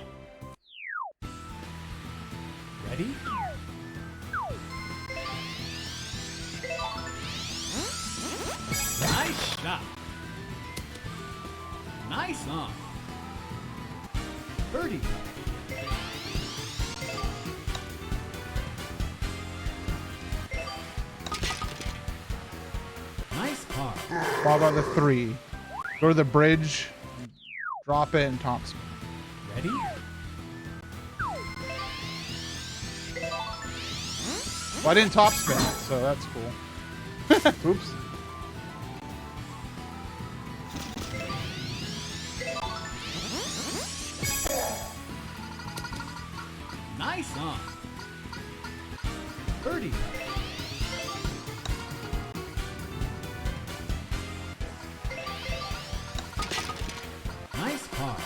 Ready? Nice shot. Nice on. Birdie. Nice par. Wild Weather 3. Go to the bridge, drop it, and topspin. Ready? Well, I didn't topspin it, so that's cool. Oops. Nice on. Birdie. Nice par.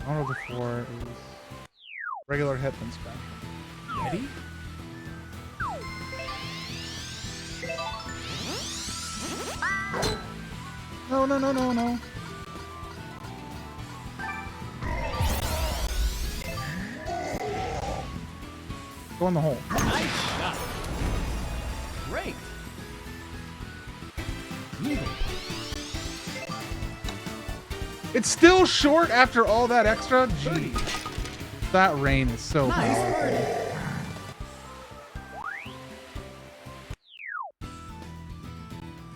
One of the 4 is regular hip inspection. Ready? No, no, no, no, no. Go in the hole. Nice shot. Great. Eagle. It's still short after all that extra? Birdie. Jeez. That rain is so Nice powerful. birdie.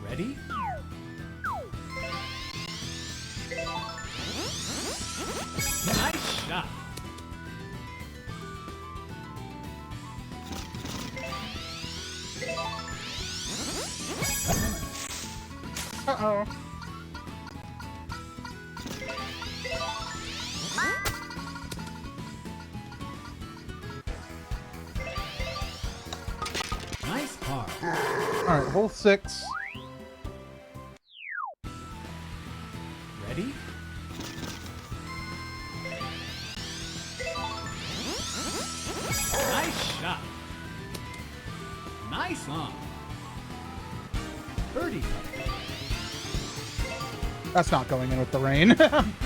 Ready? Nice shot. Uh-oh. Nice par. Alright, hole 6. Ready? Nice shot. Nice on. Birdie. That's not going in with the rain.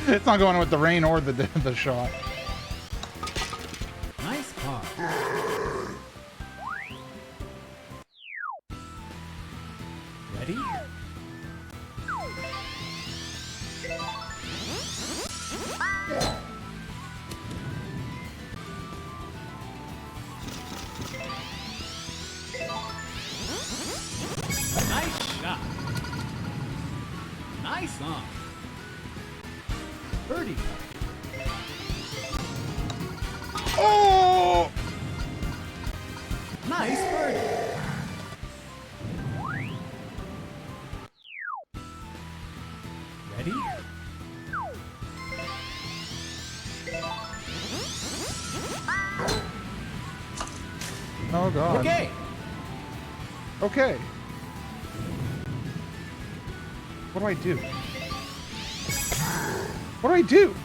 It's not going in with the rain or the shot. Nice par. Ready? Nice shot. Nice on. Birdie. Oh! Nice birdie. Ready? Oh god. Okay. Okay. What do I do? What do I do?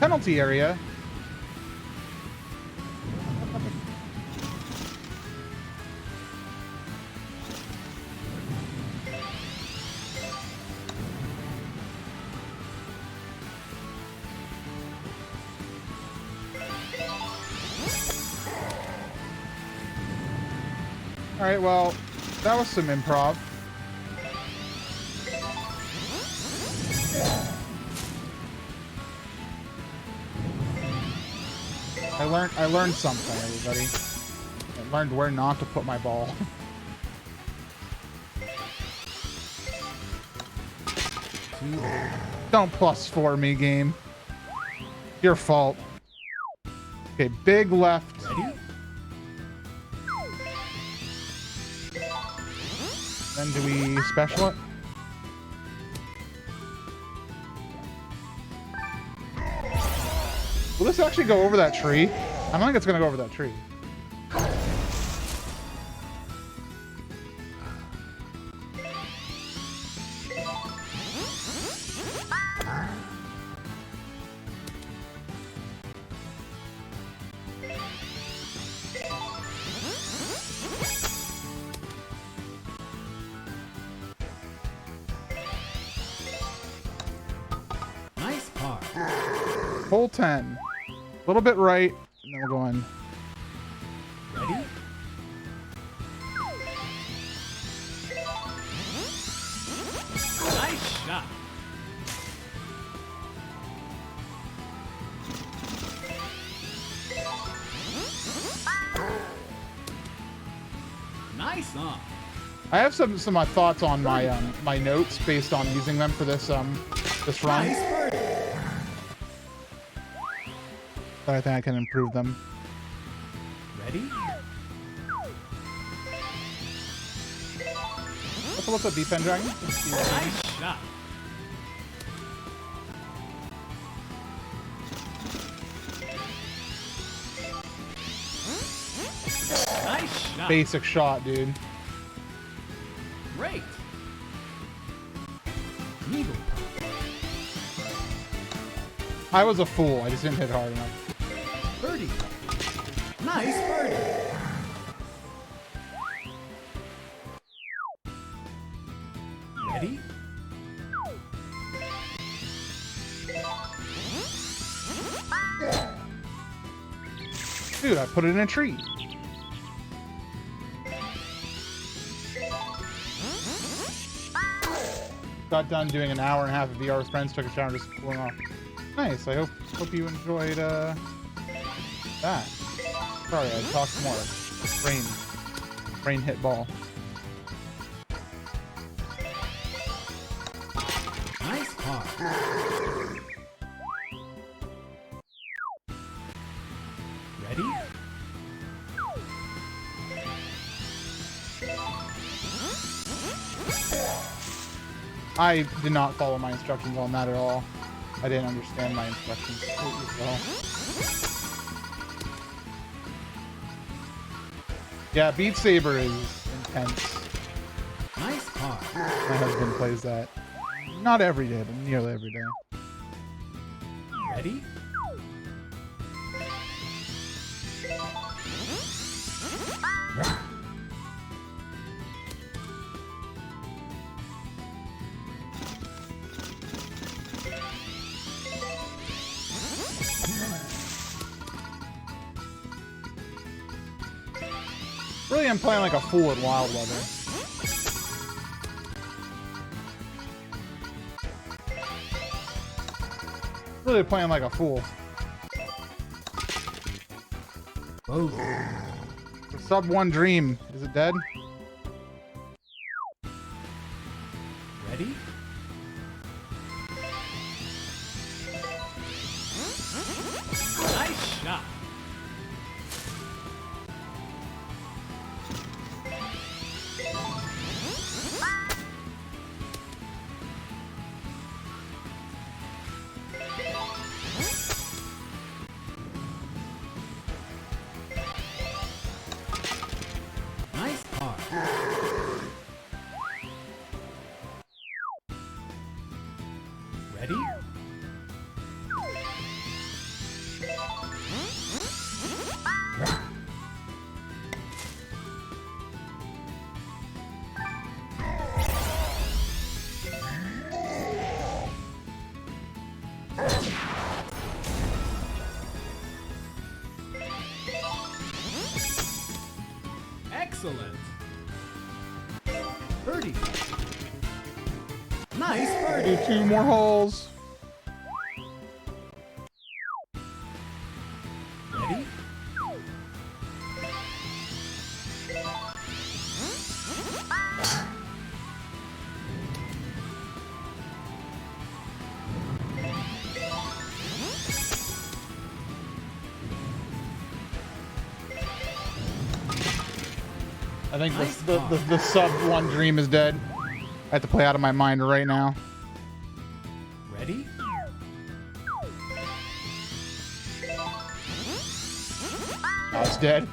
Penalty area. All right, well, that was some improv. I learned something, everybody. I learned where not to put my ball. Don't +4 me, game. Your fault. Okay, big left. Ready? Then do we special it? Will this actually go over that tree? I don't think it's gonna go over that tree. Nice par. Hole 10. A little bit right, and then we'll go in. Ready? Nice shot. Nice on. I have some thoughts on my my notes based on using them for this this run. Nice birdie. But I think I can improve them. Ready? Also, what's up, Deep End Dragon? Nice shot. Nice shot. Basic shot, dude. Great. Eagle putt. I was a fool. I just didn't hit hard enough. Birdie putt. Nice birdie. Ready? Dude, I put it in a tree. Got done doing an hour and a half of VR with friends, took a shower, and just cooling off. Nice. I hope you enjoyed that. Sorry, I talked more. Brain hit ball. Nice par. Ready? I did not follow my instructions on that at all. I didn't understand my instructions as well. Yeah, Beat Saber is intense. Nice par. My husband plays that. Not every day, but nearly every day. Ready? Really, I'm playing like a fool at Wild Weather. Really playing like a fool. Bogey. The sub 1 dream. Is it dead? Ready? Nice shot. Nice par. Ready? Excellent. birdie. Nice Do birdie. 2 more holes. Ready? I think Nice the sub 1 dream is dead. I have to play out of my mind right now. Ready? Oh, it's dead.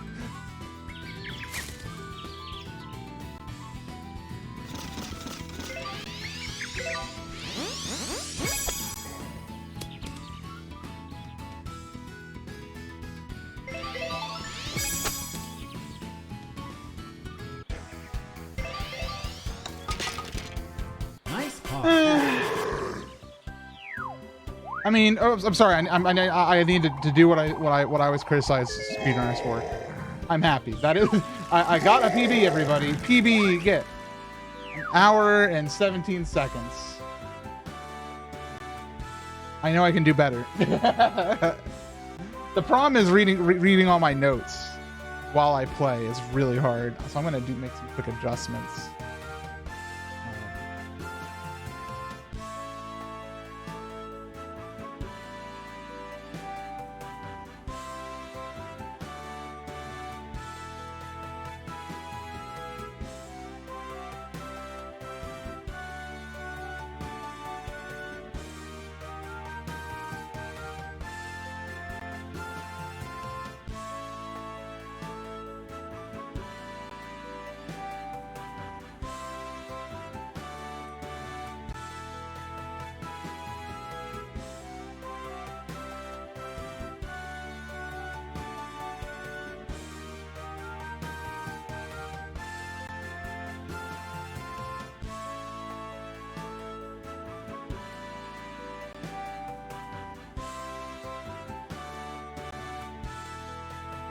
Nice par. I mean, oh, I'm sorry. I needed to do what I was criticized speedrunners for. I'm happy. That is, I got a PB, everybody. PB, get 1 hour and 17 seconds. I know I can do better. The problem is reading all my notes while I play is really hard. So I'm gonna make some quick adjustments.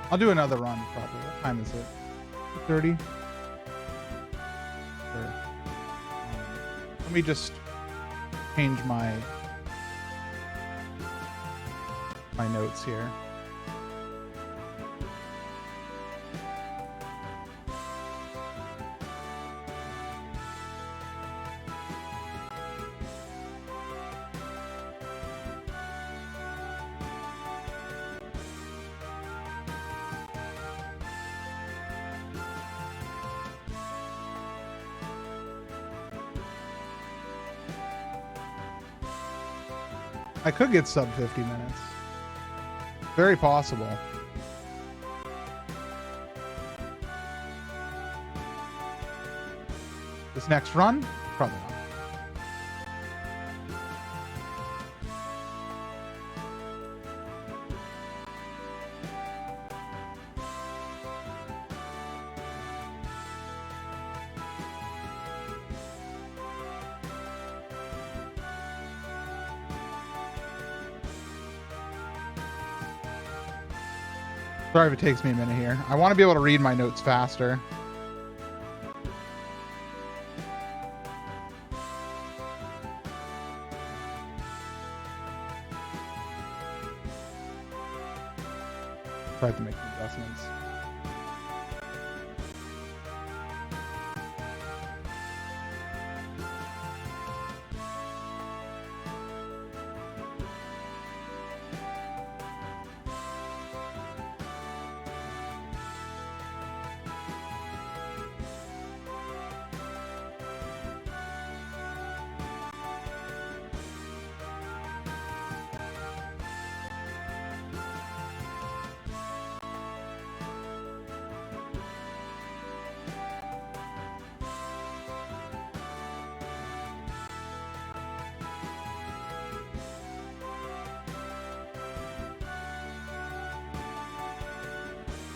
I'll do another run, probably. What time is it? 2:30? Sure. Let me just change my notes here. I could get sub 50 minutes. Very possible. This next run? Probably not. Sorry if it takes me a minute here. I want to be able to read my notes faster. Try to make some adjustments.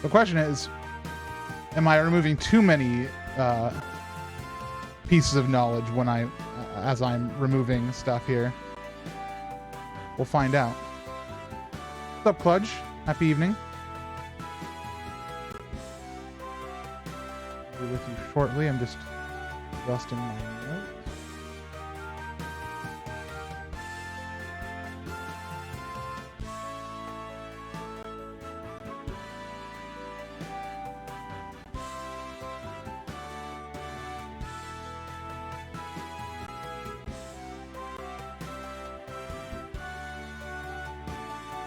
The question is, am I removing too many pieces of knowledge when as I'm removing stuff here? We'll find out. What's up, Cludge? Happy evening. I'll be with you shortly. I'm just Adjusting my notes.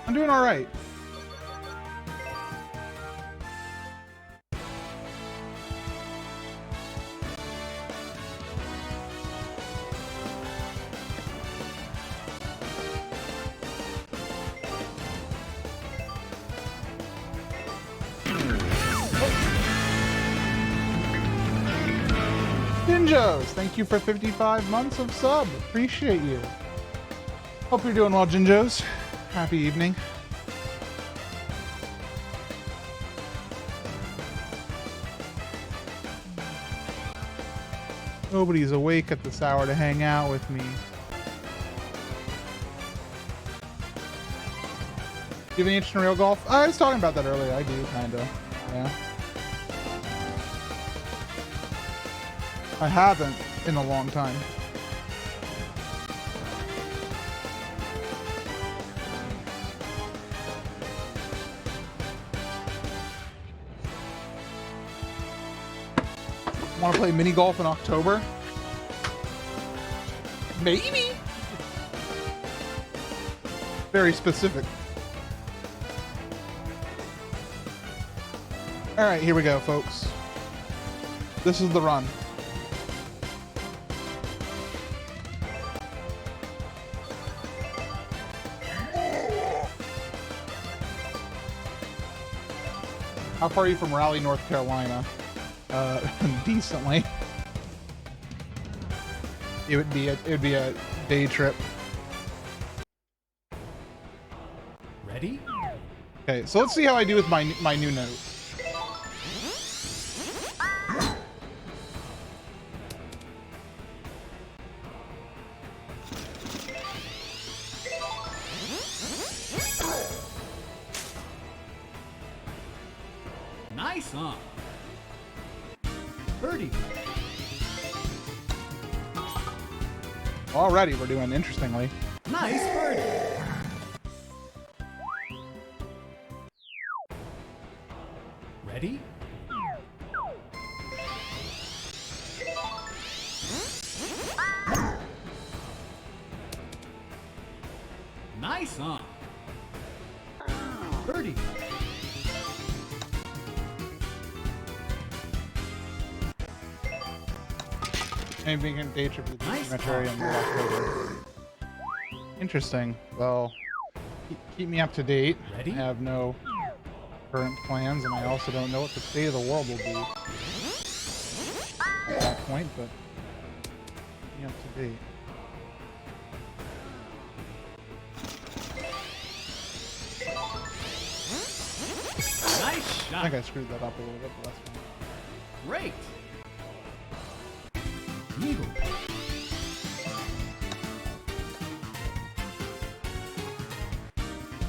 I'm doing all right. Jinjos, thank you for 55 months of sub. Appreciate you. Hope you're doing well, Jinjos. Happy evening. Nobody's awake at this hour to hang out with me. Do you have any interest in real golf? I was talking about that earlier. I do, kinda. Yeah. I haven't in a long time. Want to play mini golf in October? Maybe. Very specific. All right, here we go, folks. This is the run. How far are you from Raleigh, North Carolina? Decently. It would be a day trip. Ready? Okay, so let's see how I do with my new note. Nice, huh? Birdie. Already, we're doing interestingly. Nice birdie. Ready? Nice, huh? Birdie. Maybe we can day trip to the Nice cemetery in October. Interesting. Well, keep me up to date. Ready? I have no current plans, and I also don't know what the state of the world will be at that point, but keep me up to date. Nice I shot. think I screwed that up a little bit, but that's fine. Great. Eagle.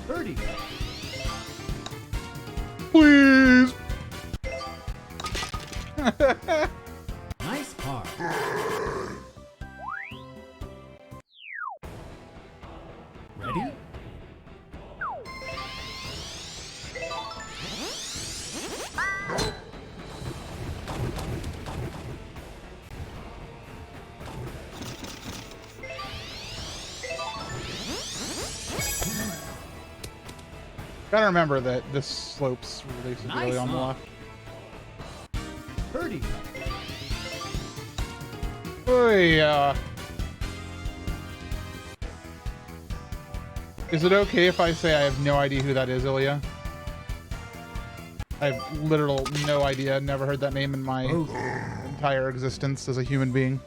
Birdie. Please! Nice par. Ready? Gotta remember that this slopes really severely Nice, on the huh? left. Birdie. Hey, is it okay if I say I have no idea who that is, Ilya? I have literal no idea. Never heard that name in my entire existence as a human being.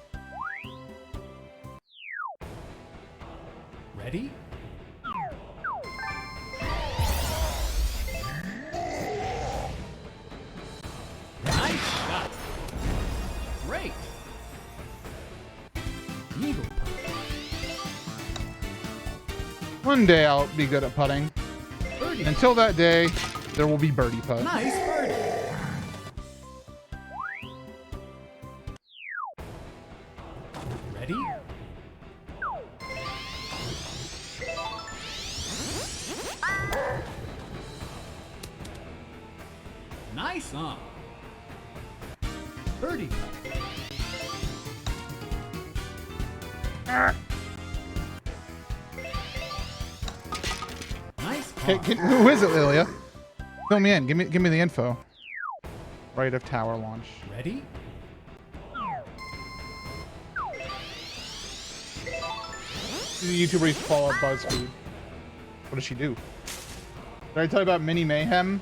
Ready? Nice shot. Great. Eagle putt. One day I'll be good at putting. Birdie. Until that day, there will be birdie putt. Nice birdie. Nice on. Birdie putt. Nice par. Who is it, Lilia? Fill me in. Give me the info. Right of tower launch. Ready? She's a YouTuber who used to follow BuzzFeed. What does she do? Did I tell you about Mini Mayhem?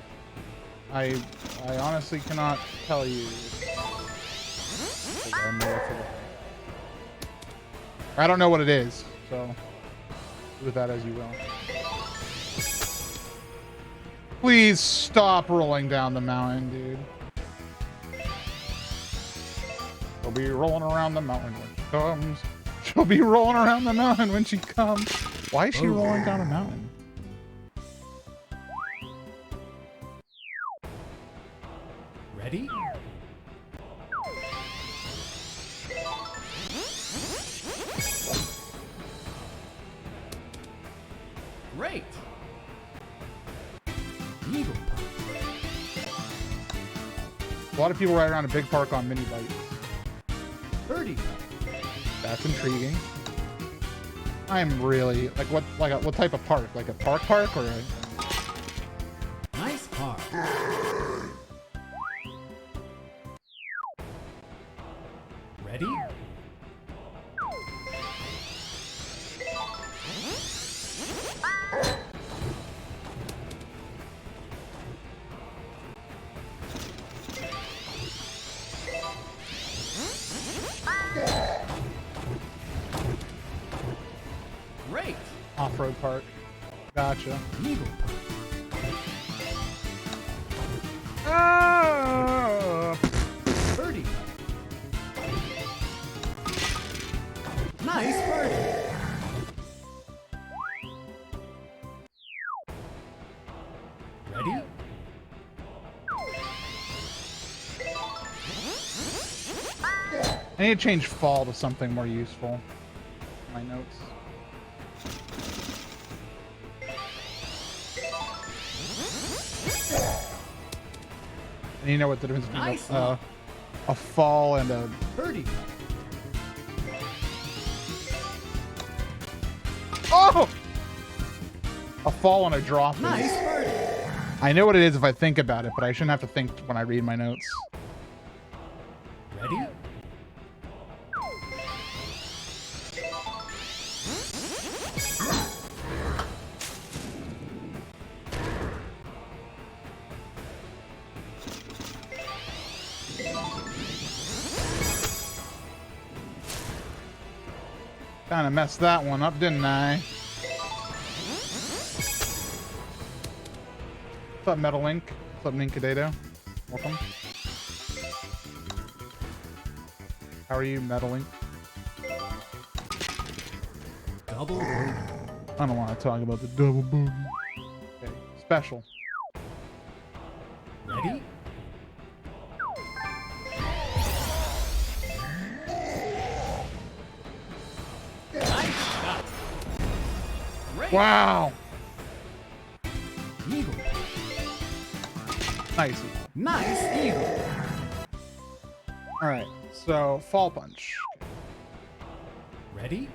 I honestly cannot tell you. I don't know what it is, so do with that as you will. Please stop rolling down the mountain, dude. She'll be rolling around the mountain when she comes. She'll be rolling around the mountain when she comes. Why is she rolling down a mountain? Ready? Great. Eagle putt. A lot of people ride around a big park on mini bikes. Birdie putt. That's intriguing. I'm really like what type of park? Like a park or a... Nice par. Ready? Great. Off-road park. Gotcha. Eagle putt. Ah! Birdie putt. Nice birdie. Ready? I need to change fall to something more useful. My notes. And you know what the difference between Nice a fall and a... Birdie putt. Oh! A fall and a drop. Nice birdie. I know what it is if I think about it, but I shouldn't have to think when I read my notes. Ready? Kinda messed that one up, didn't I? What's up, Metal Link? What's up, Ninkadado? Welcome. How are you, Metal Link? Double bogey. I don't want to talk about the double bogey. Okay, special. Ready? Nice shot. Great. Wow! Eagle. Nice. Nice eagle. Alright, so fall punch. Ready?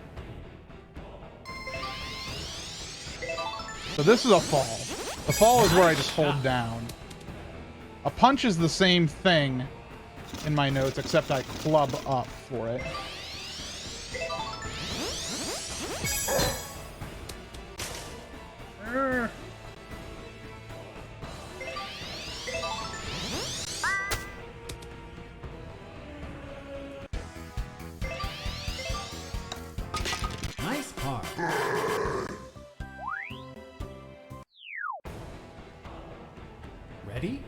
So this is a fall. The fall is where I just hold down. A punch is the same thing in my notes, except I club up for it. Nice par. Ready?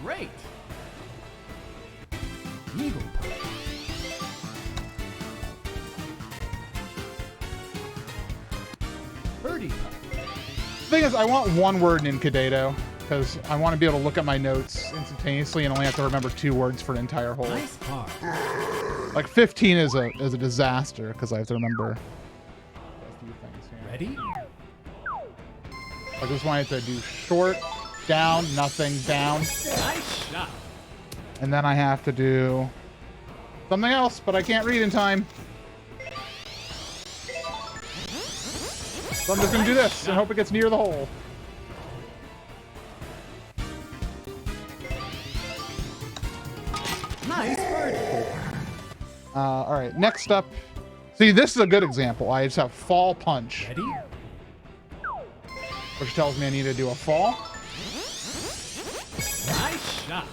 Great. Eagle putt. Birdie putt. The thing is, I want one word in Kadado. because I want to be able to look at my notes instantaneously and only have to remember 2 words for an entire hole. Nice par. Like 15 is a disaster because I have to remember a few things here. Ready? Like this one I have to do short, down, nothing, down. Nice shot. And then I have to do something else, but I can't read in time. So I'm just gonna do this and hope it gets near the hole. Nice birdie. All right, next up. See, this is a good example. I just have fall punch, Ready? which tells me I need to do a fall. Nice shot.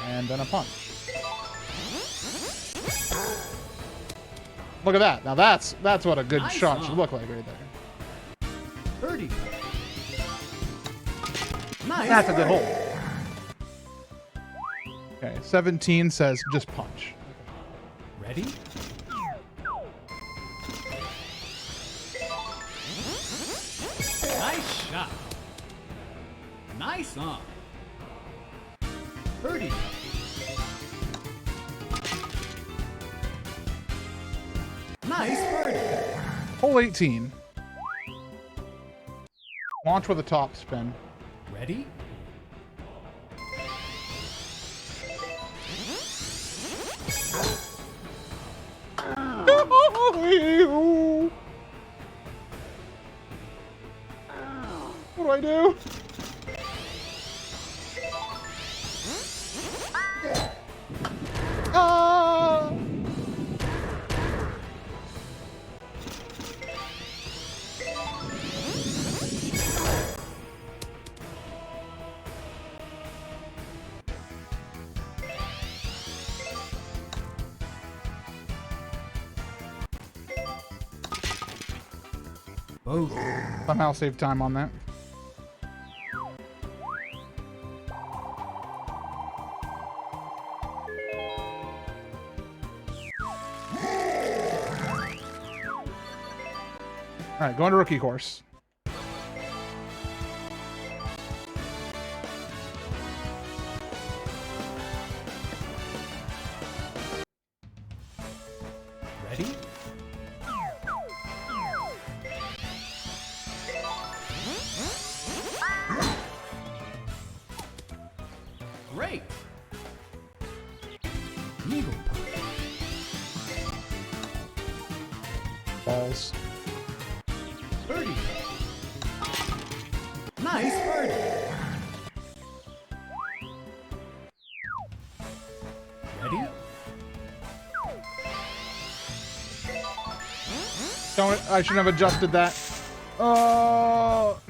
And then a punch. Look at that. Now that's what a good Nice shot on. should look like right there. Birdie. Nice. That's a good birdie. hole. Okay, 17 says just punch. Ready? Nice shot. Nice on. Birdie. Nice birdie. Hole 18. Launch with a top spin. Ready? What do I do? Ah! Both. Somehow save time on that. All right, going to rookie course. Ready? Great. Eagle putt. Balls. Birdie. Nice birdie. Ready? I shouldn't have adjusted that. Oh.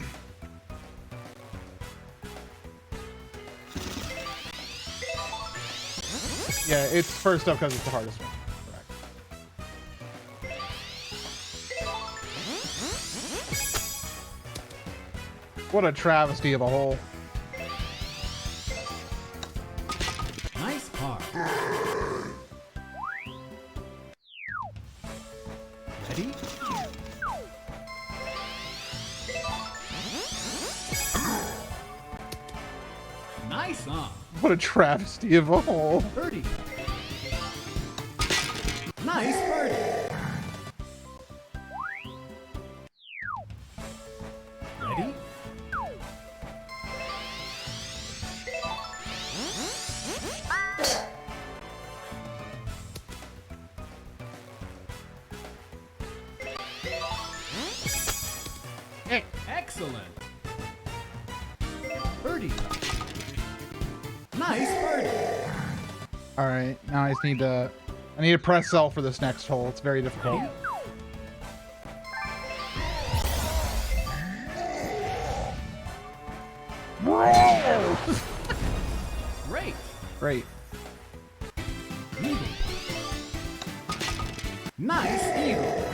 Yeah, it's first up because it's the hardest one. Correct. What a travesty of a hole. Nice par. Ready? Nice on. What a travesty of a hole. Birdie. Nice birdie. Ready? Excellent. Birdie. Nice birdie. All right, now I just need to. I need to press L for this next hole. It's very difficult. Ready? Great. Great. Eagle. Nice eagle.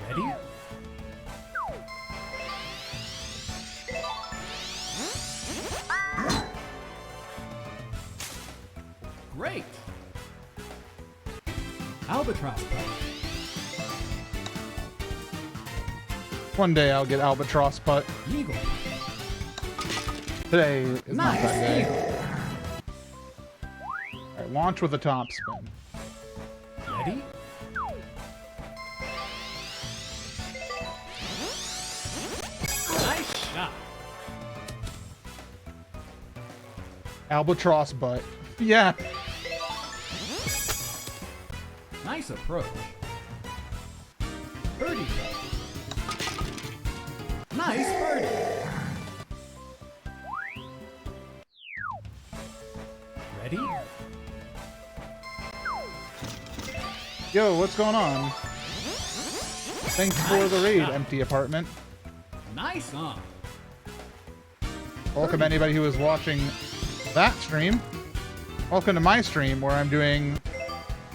Ready? Great. Albatross putt. One day I'll get albatross putt. Eagle. Today is not Nice that day. eagle. Alright, launch with a top spin. Ready? Nice shot. Albatross butt. Yeah. Nice approach. Birdie putt. Nice birdie. Ready? Yo, what's going on? Thanks for the raid, shot. empty apartment. Nice on. Welcome anybody who is watching that stream. Welcome to my stream where I'm doing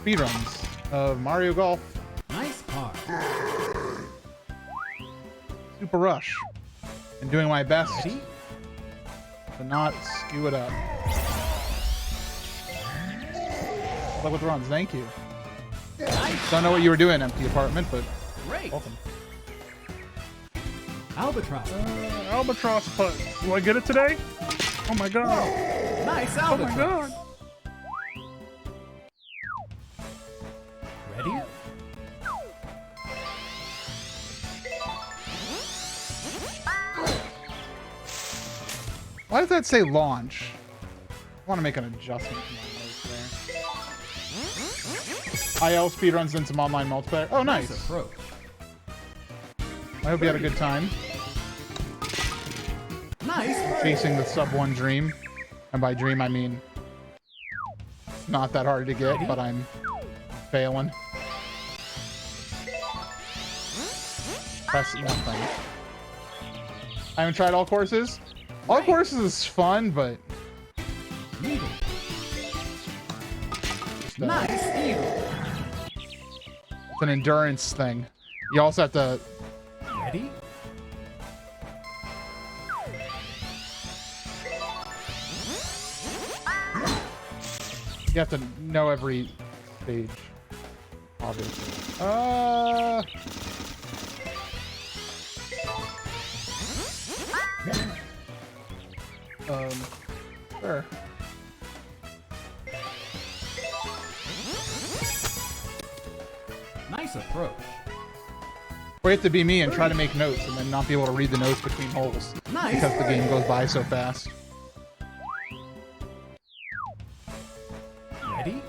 speedruns of Mario Golf Nice par. Super Rush. And doing my best Ready? to not skew it up. Good luck with the runs, thank you. Nice. Don't know what you were doing, empty apartment, but Great. welcome. Albatross. Albatross putt. Do I get it today? Oh my god. Nice Oh my albatross. god. Ready? Why does that say launch? I want to make an adjustment to my notes there. IL speedruns in some online multiplayer. Oh, nice. Nice approach. I hope you had a good time Nice birdie. chasing the sub 1 dream. And by dream, I mean it's not that hard to get, Ready? but I'm failing. Press nothing. I haven't tried all courses. All courses is fun, but Eagle. just, Nice eagle. it's an endurance thing. You also have to Ready? know every stage, obviously. Sure. Nice approach. Or you have to be me and try to make notes and then not be able to read the notes between holes Nice because the birdie. game goes by so fast. Ready?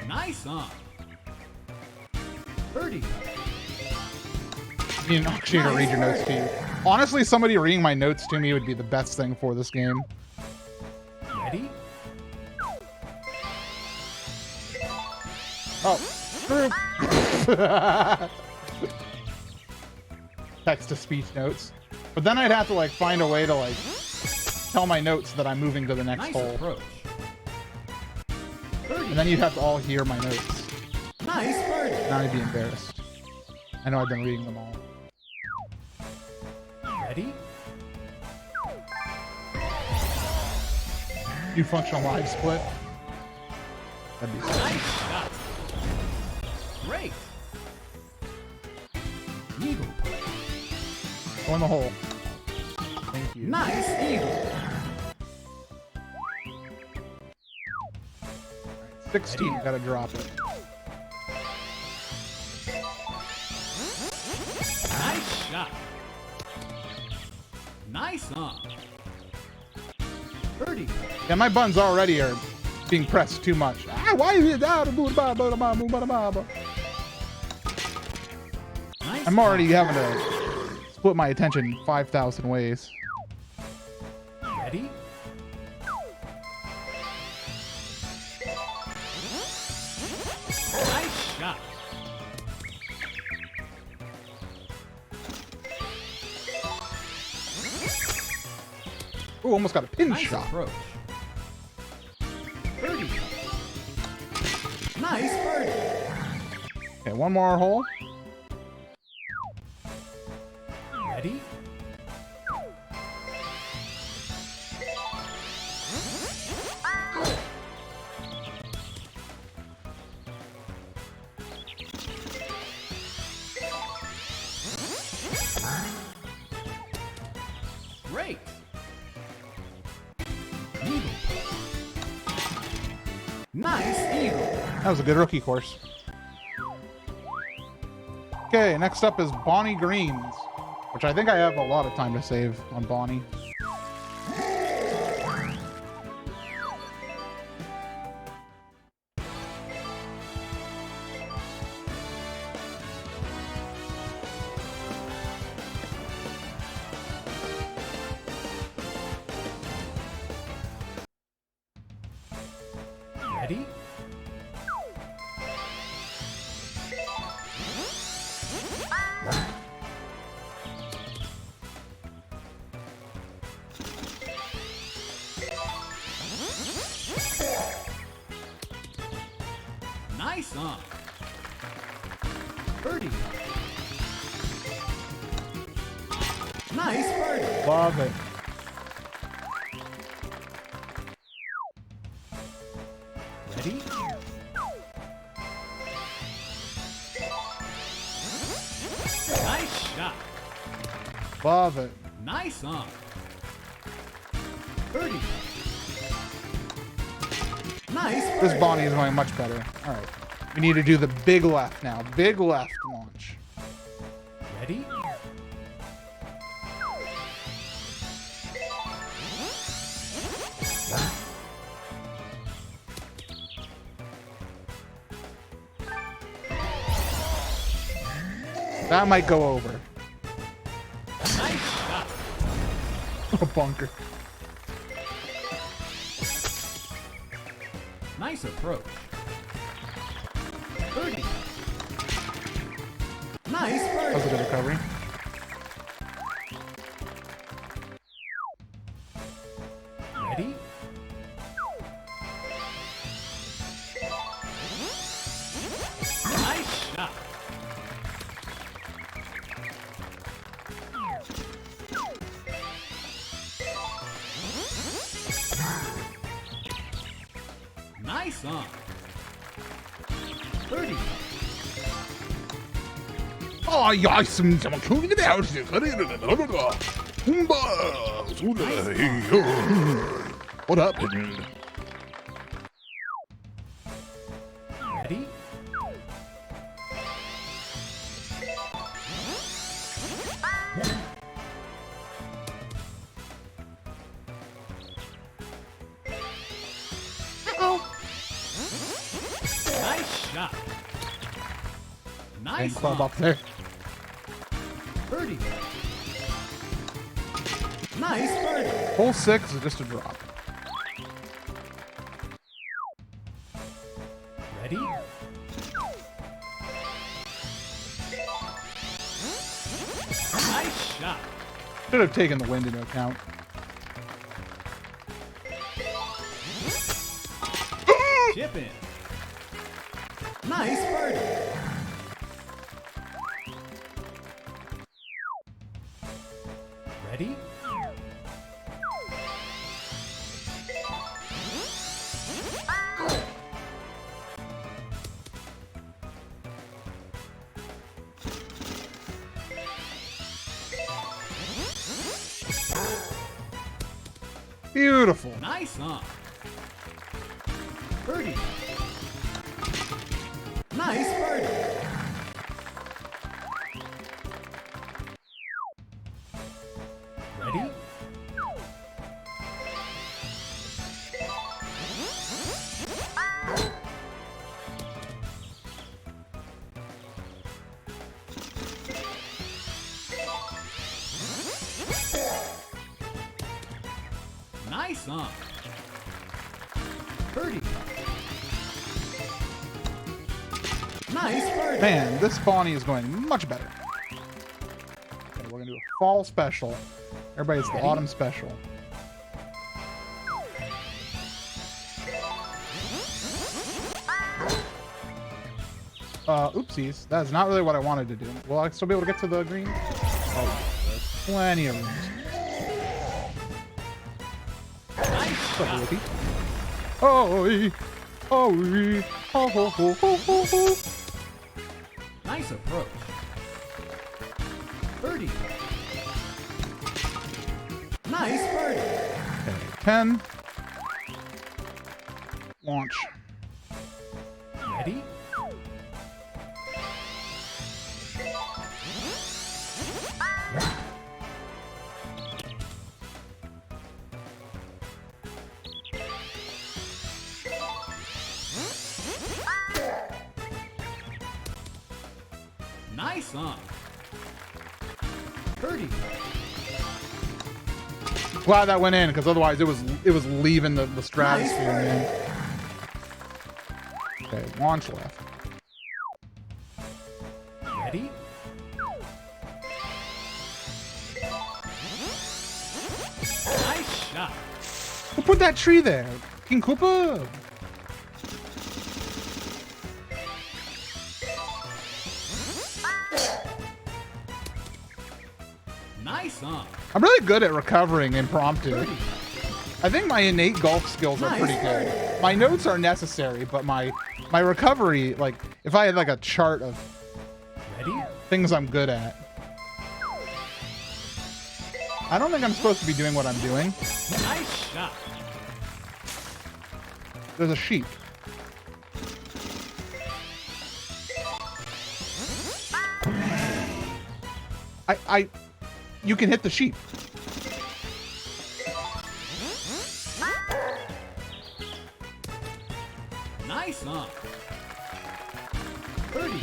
Nice on. Birdie putt. I mean, actually, to read your notes to you. Honestly, somebody reading my notes to me would be the best thing for this game. Ready? Oh, screw. Text-to-speech notes. But then I'd have to, like, find a way to, like, tell my notes that I'm moving to the next Nice hole. approach. Birdie. And then you'd have to all hear my notes. Nice birdie. And I'd be embarrassed. I know I've been reading them all. Ready? Do functional live split. That'd be sick. Nice shot. Great. Eagle putt. Go in the hole. Thank you. Nice eagle. 16, gotta drop it. Nice shot. Nice on. Birdie putt. Yeah, my buttons already are being pressed too much. Ah, why is it down? Nice I'm already par. having to split my attention 5,000 ways. Ready? Nice shot. Ooh, almost got a pin Nice shot. approach. Birdie putt. Nice birdie. Okay, one more hole. Ready? Nice eagle. That was a good rookie course. Okay, next up is Bonnie Greens, which I think I have a lot of time to save on Bonnie. Ready? Nice on. Birdie. Nice birdie. Love it. Ready? Nice shot. Love it. Nice on. Birdie. Nice birdie. This Bonnie is going much better. All right. We need to do the big left now. Big left launch. Ready? That might go over. Nice shot. A bunker. Nice approach. Birdie. Nice That was a birdie. good recovery. Ready? Nice shot. Nice on. Birdie. Oh, yeah, some cooking in the house. What happened? Ready? Nice shot. Nice And club on. up there. Birdie. Nice birdie. Hole 6 is just a drop. Ready? Nice shot. Should have taken the wind into account. Chip in. Nice birdie. Ready? Beautiful. Nice on. Birdie. Nice birdie. Ready? Nice on. Birdie. Nice birdie. Man, this Bonnie is going much better. Okay, we're gonna do a fall special. Everybody's the Ready? autumn special. Oopsies. That's not really what I wanted to do. Will I still be able to get to the green? Oh, there's plenty of room. Nice What's up, shot. rookie? Oh, oh, oh, oh, oh. Nice approach. Birdie. Nice birdie. Okay, 10. Launch. Ready? Nice on. Birdie. Glad that went in, because otherwise it was leaving the stratosphere, man. Okay, launch left. Ready? Nice shot. Who put that tree there? King Koopa? Nice on. I'm really good at recovering impromptu. Birdie. I think my innate golf skills are pretty good. My notes are necessary, but my recovery, like, if I had like a chart of Ready? things I'm good at. I don't think I'm supposed to be doing what I'm doing. Nice shot. There's a sheep. You can hit the sheep. Nice on. Birdie.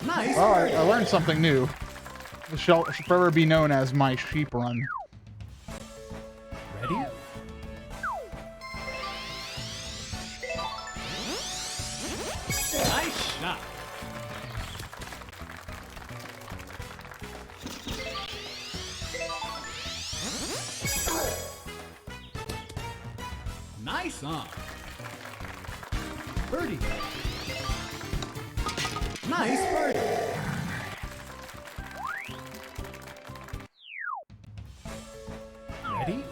Nice. Oh, I learned something new. This shall forever be known as my sheep run. Ready? Nice shot. Nice on. Birdie. Nice birdie. Ready?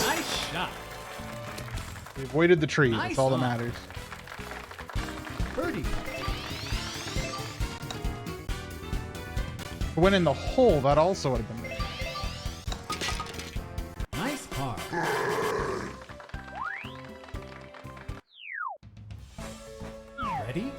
Nice shot. We avoided the tree. Nice That's all that on. matters. Birdie. If it went in the hole, that also would have been good. Nice par. Ready?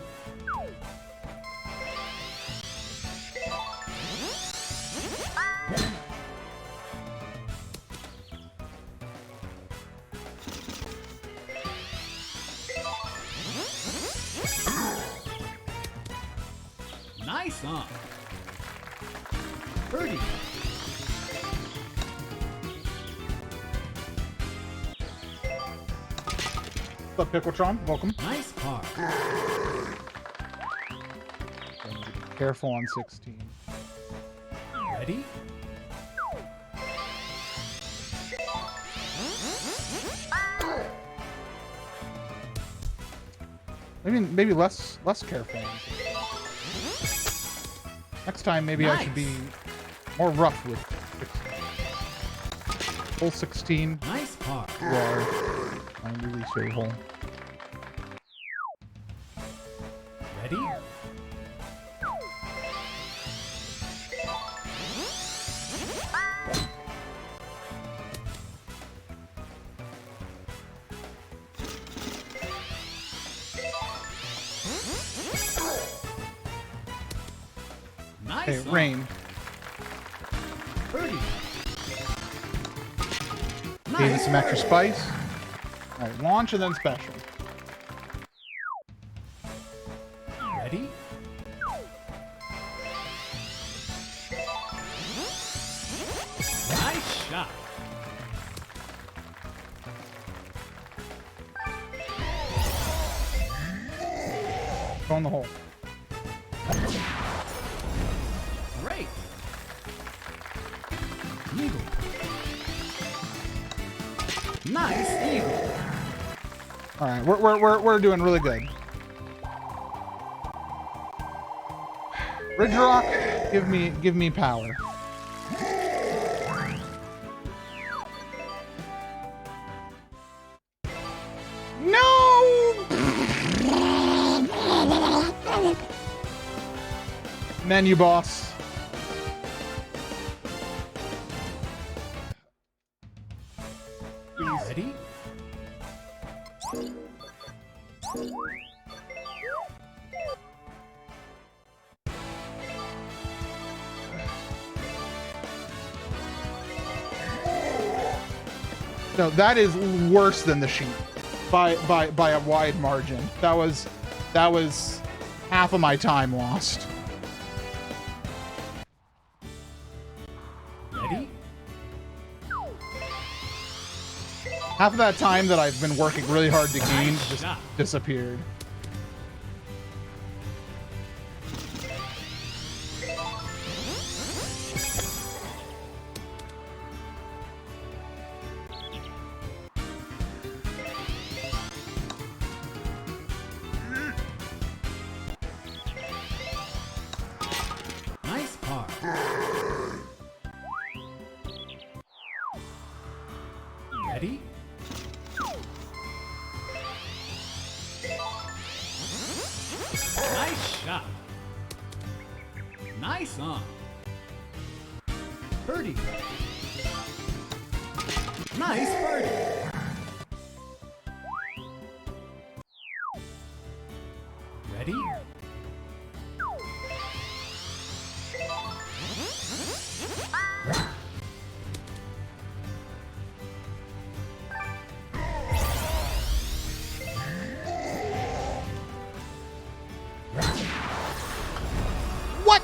Nice on. Birdie. What's up, Pickletron? Welcome. Nice par. Careful on 16. Ready? Maybe less careful. On 16. Next time, maybe I should be more rough with 16. Hole 16. Nice par. You are my new least favorite hole. Ready? Nice. Okay, rain. Birdie. Gave it some extra spice. Alright, launch and then special. Ready? Nice shot. Go in the hole. Great. Eagle. Nice eagle. Alright, we're doing really good. Ridge Rock, give me power. No! Menu boss. No, that is worse than the sheep by a wide margin. That was half of my time lost. Ready? Half of that time that I've been working really hard to gain just shot. disappeared. Nice par. Ready? Nice shot. Nice on. Birdie. Nice birdie. Ready? What?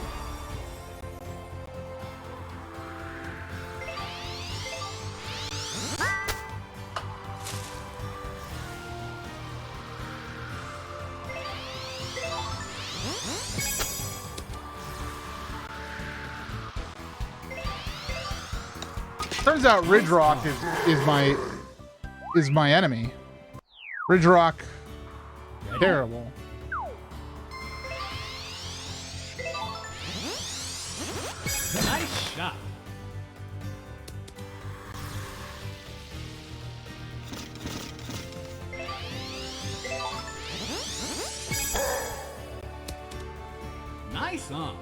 Turns out Ridge Rock is my enemy. Ridge Rock, terrible. Nice shot. Nice on.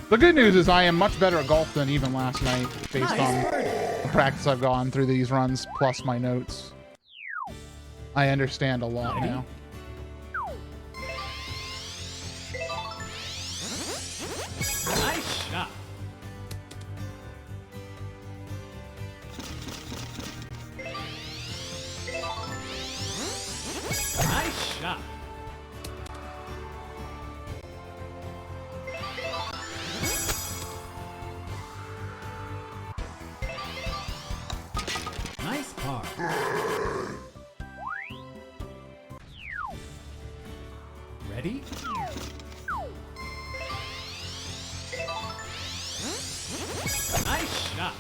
The good news is I am much better at golf than even last night, based Nice on birdie. the practice I've gone through these runs, plus my notes. I understand a lot Ready? now. Nice shot. Nice shot. Nice par. Ready? Nice shot.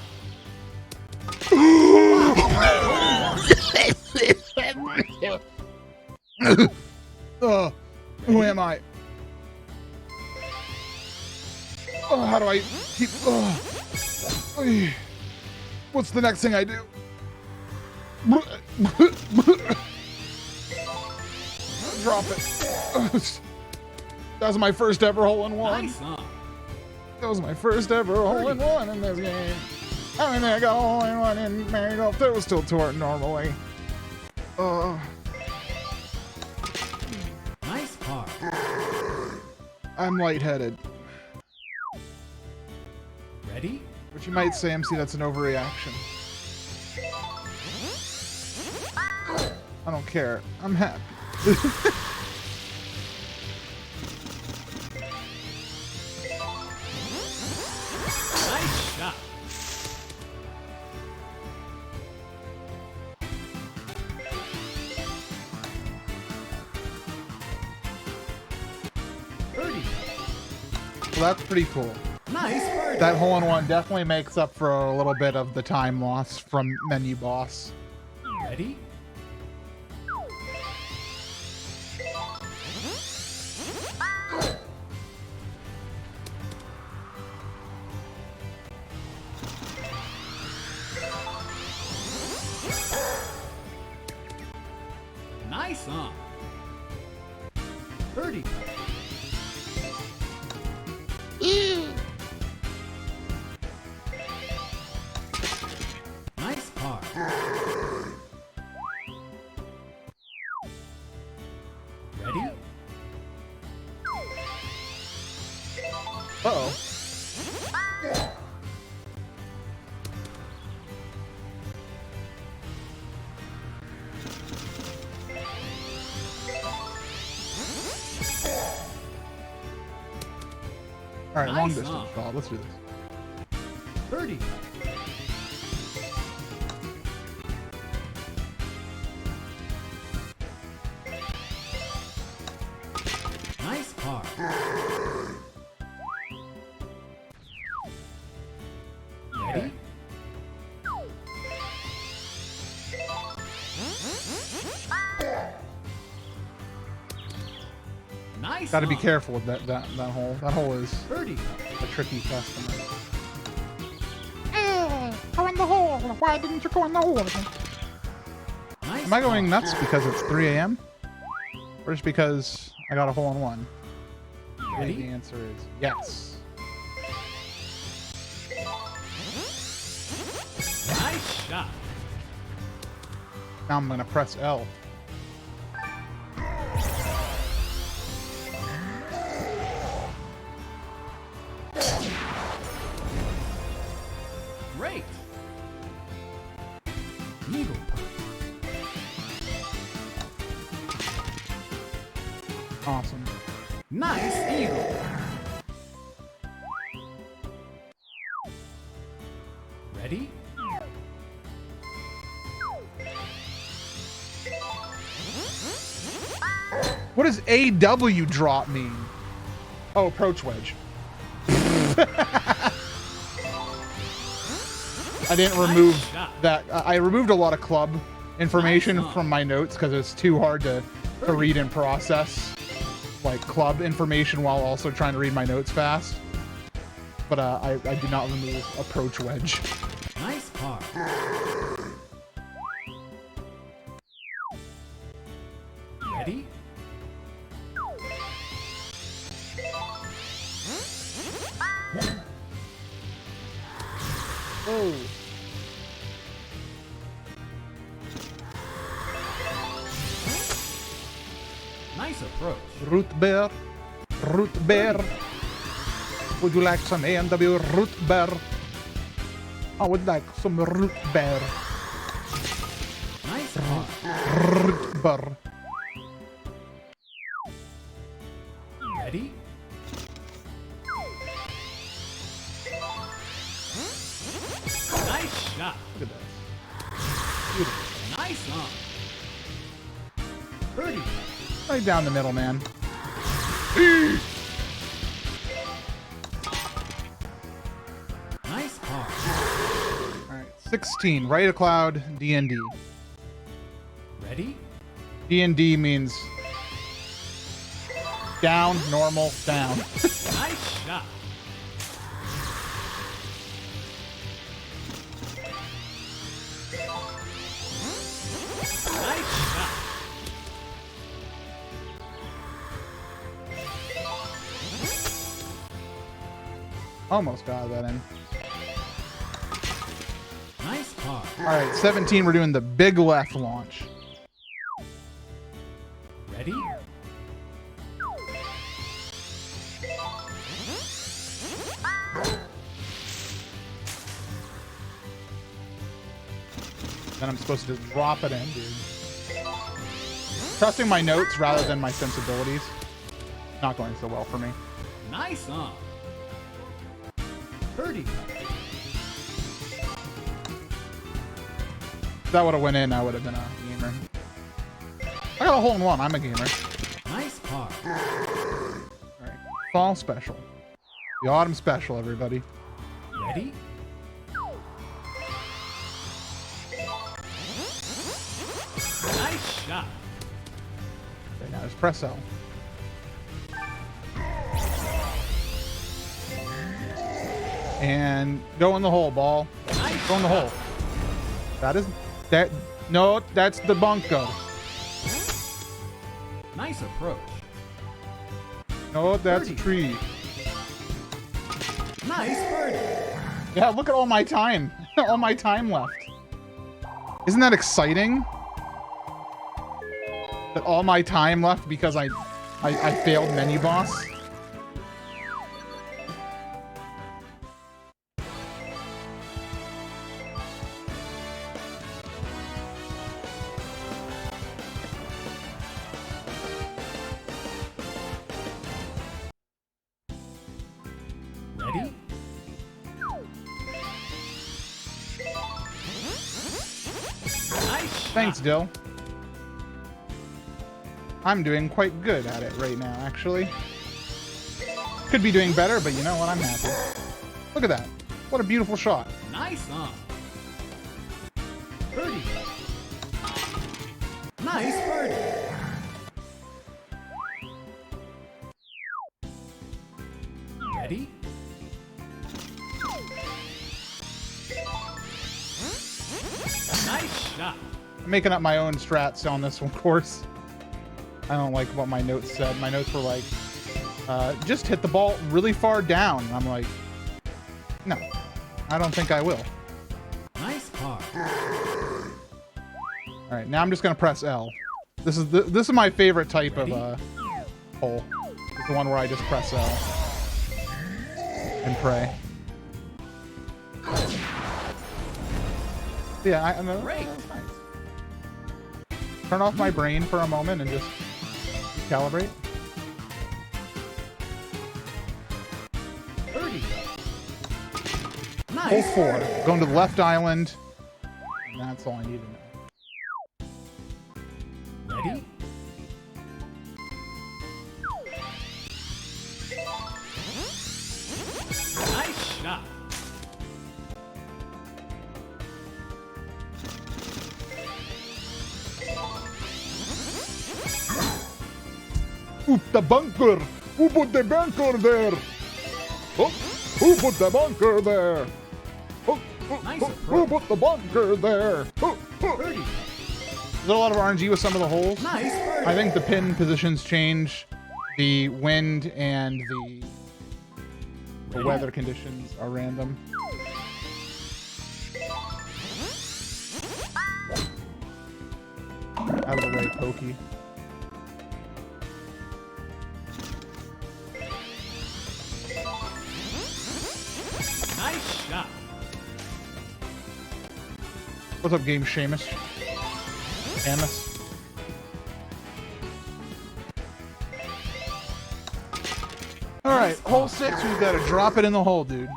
Who am I? How do I keep? What's the next thing I do? Drop it. That was my first ever hole-in-one. Nice on. That was my first ever hole-in-one in this game. I mean, I got a hole-in-one in Mary Golf. That was still torn normally. Nice par. I'm lightheaded. Ready? But you might say, MC, that's an overreaction. I don't care. I'm happy. Nice shot. Birdie. Well, that's pretty cool. Nice birdie. That hole-in-one definitely makes up for a little bit of the time lost from Menu Boss. Ready? Nice on. Birdie. Nice par. Ready? Uh-oh. All right, long Nice distance song. golf. Let's do this. Birdie. Nice par. Ready? Nice. Got to be song. careful with that hole. That hole is Birdie. a tricky customer. Go in the hole. Why didn't you go in the hole? Nice. Am I going par. nuts because it's 3 a.m.? Or just because I got a hole in one? The Ready? answer is yes. Nice shot. Now I'm going to press L. Great. Eagle putt. Awesome. Nice eagle. Ready? What does AW drop mean? Oh, approach wedge. I didn't remove that. I removed a lot of club information from my notes because it's too hard to read and process like club information while also trying to read my notes fast. But I did not remove approach wedge. Nice par. Ready? Oh. Nice approach. Root beer. Root beer. Would you like some A&W root beer? I would like some root beer. Nice par. Root beer. Ready? Nice shot. Look at that. Beautiful. Nice on. Birdie. Right down the middle, man. Nice par. All right, 16. Right of cloud, D&D. Ready? D&D means down, normal, down. Nice shot. Nice shot. Almost got that in. Nice par. All right, 17. We're doing the big left launch. Ready? Then I'm supposed to just drop it in, dude. Trusting my notes rather than my sensibilities. Not going so well for me. Nice on. Birdie. If that would have went in, I would have been a gamer. I got a hole in one. I'm a gamer. Nice par. All right, fall special. The autumn special, everybody. Ready? Nice shot. Okay, now just press L. And go in the hole, ball. Nice Go in the hole. That is that. No, that's the bunko. Nice approach. No, that's a Birdie. tree. Nice birdie. Yeah, look at all my time. All my time left. Isn't that exciting? That all my time left because I failed menu boss. Ready? Nice shot. Thanks, Dill. I'm doing quite good at it right now, actually. Could be doing better, but you know what? I'm happy. Look at that. What a beautiful shot. Nice on. Birdie. Nice birdie. Ready? Nice shot. I'm making up my own strats on this one course. I don't like what my notes said. My notes were like, just hit the ball really far down. And I'm like, no, I don't think I will. Nice par. All right, now I'm just gonna press L. This is my favorite type of hole. It's the one where I just press L and pray. Yeah, I know. Great. That's nice. Turn off my brain for a moment and just calibrate. Birdie. Hole Nice. 4, going to the left island. And that's all I need to know. Ready? Nice shot. Oop, the bunker! Who put the bunker there? Oh, who put the bunker there? Oh, Nice who approach. put the bunker there? Birdie. There's a lot of RNG with some of the holes. Nice birdie. I think the pin positions change, the wind and the weather conditions are random. Out of the way, Pokey. Nice shot. What's up, game Seamus? Amos? Alright, hole 6, we've got to drop it in the hole, dude.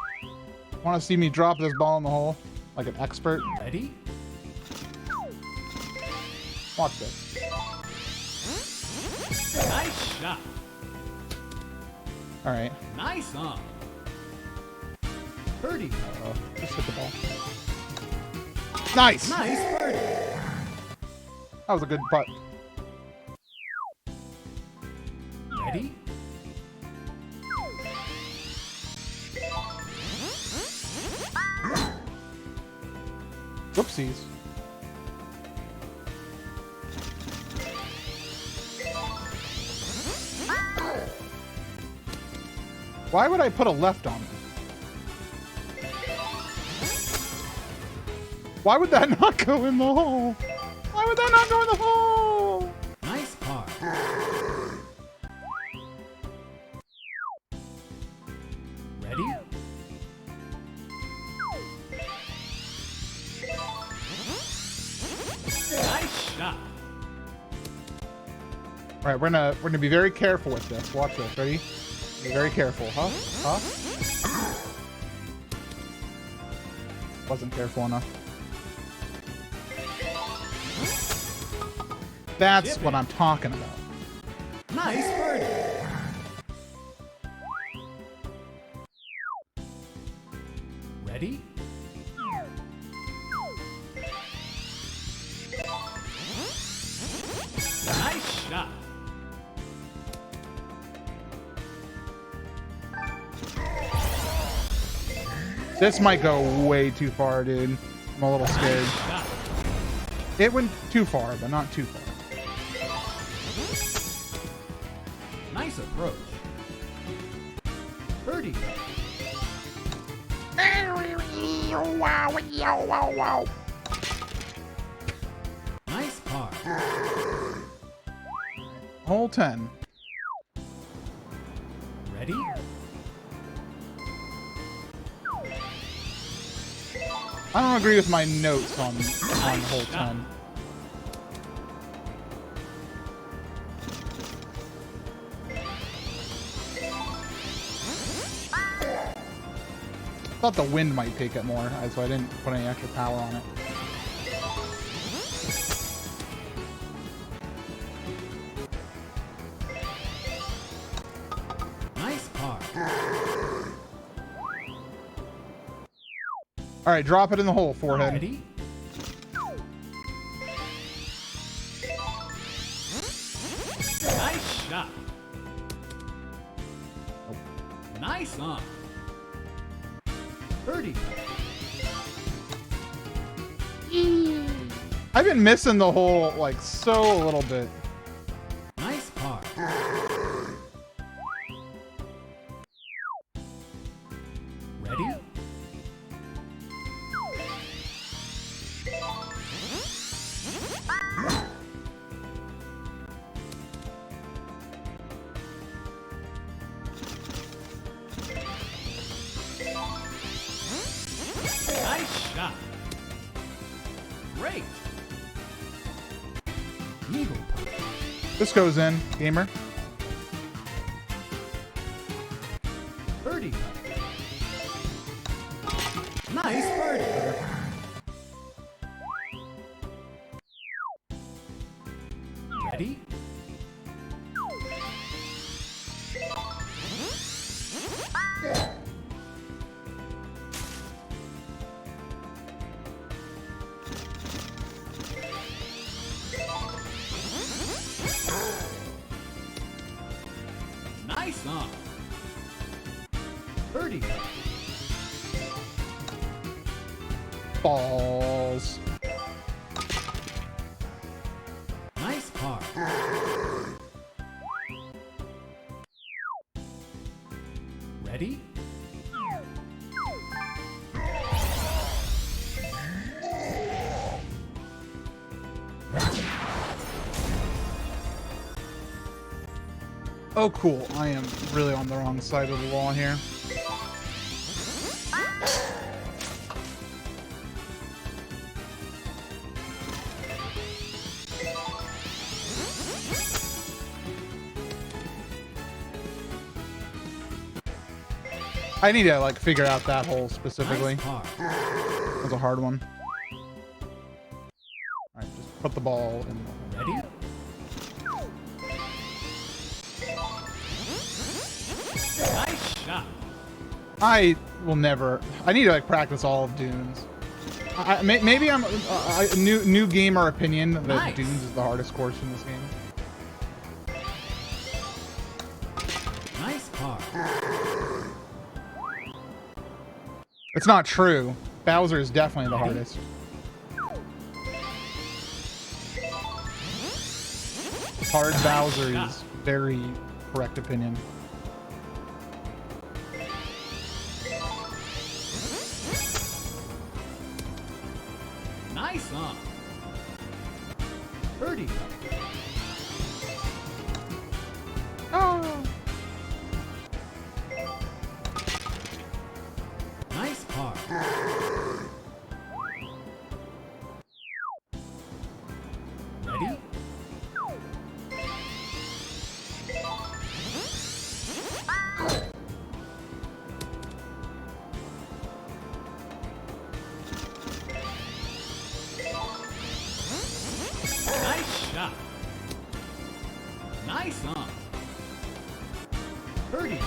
Want to see me drop this ball in the hole? Like an expert? Ready? Watch this. Nice shot. Alright. Nice on. Birdie. Just hit the ball. Nice! Nice birdie. That was a good putt. Ready? Whoopsies. Why would I put a left on it? Why would that not go in the hole? Why would that not go in the hole? Nice par. Ready? Nice shot. All right, we're gonna be very careful with this. Watch this. Ready? Be very careful. Huh? Huh? Wasn't careful enough. That's what I'm talking about. Nice birdie. Ready? Nice shot. This might go way too far, dude. I'm a little scared. Nice shot. It went too far, but not too far. Nice approach. Birdie. Nice par. Hole 10. Ready? I don't agree with my notes on hole 10. Thought the wind might take it more, so I didn't put any extra power on it. Nice par. All right, drop it in the hole, forehead. Ready? Nice shot. Nice on. Birdie. I've been missing the hole like so a little bit. Nice par. Ready? Nice shot. Great. Eagle putt. This goes in, gamer. Birdie. Nice birdie. Ready? Nice on. Birdie. Balls. Nice par. Ready? Oh, cool. I am really on the wrong side of the wall here. I need to like figure out that hole specifically. Nice par. That's a hard one. All right, just put the ball in. Ready? Nice shot. I will never. I need to like practice all of Dunes. Maybe I'm a new gamer opinion that Nice. Dunes is the hardest course in this game. Nice par. It's not true. Bowser is definitely the Ready? hardest. Hard Bowser shot. is very correct opinion. Nice on. Birdie. Oh. Nice par. Ready? Nice shot. Nice on. Birdie.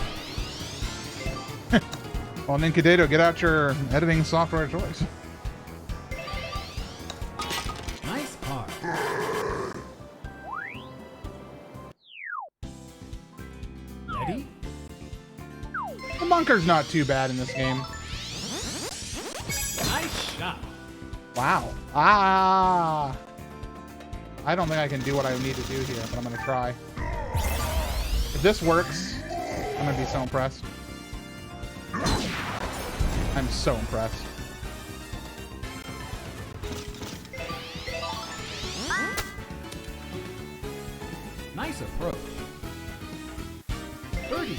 Well, Ninkadado, get out your editing software of choice. Nice par. Ready? The bunker's not too bad in this game. Nice shot. Wow. Ah. I don't think I can do what I need to do here, but I'm gonna try. If this works, I'm gonna be so impressed. I'm so impressed. Nice approach. Birdie.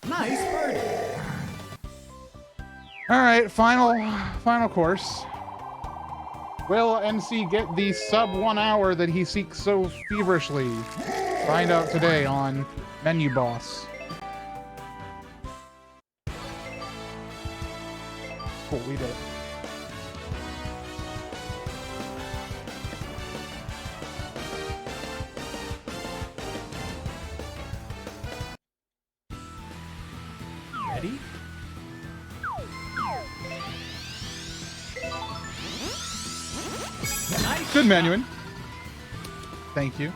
Nice birdie. All right, final course. Will MC get the sub 1 hour that he seeks so feverishly? Find out today on Menu Boss. Cool, we did it. Ready? Nice Good shot. menuing. Thank you.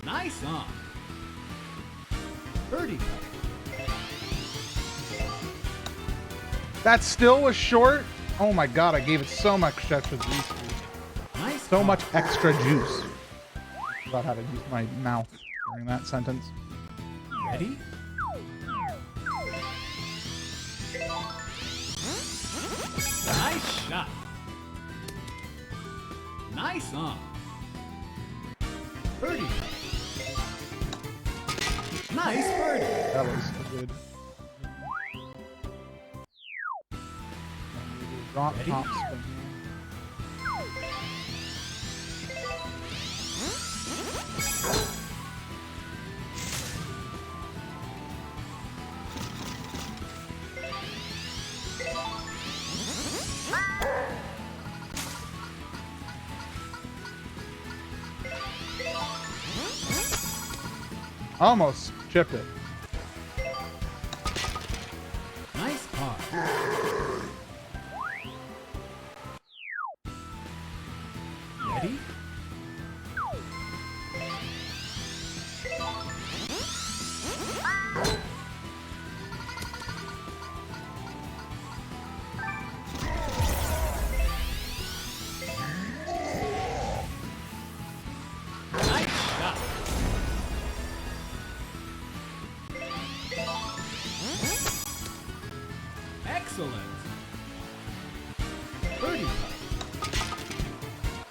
Nice on. Birdie. That still was short. Oh my god, I gave it so much extra juice. Nice. So par. much extra juice. I forgot how to use my mouth during that sentence. Ready? Nice shot. Nice on. Birdie. Nice birdie. That was good. Drop Ready? top spin. Almost chipped it. Nice par. Ready? Nice shot. Excellent. Birdie putt.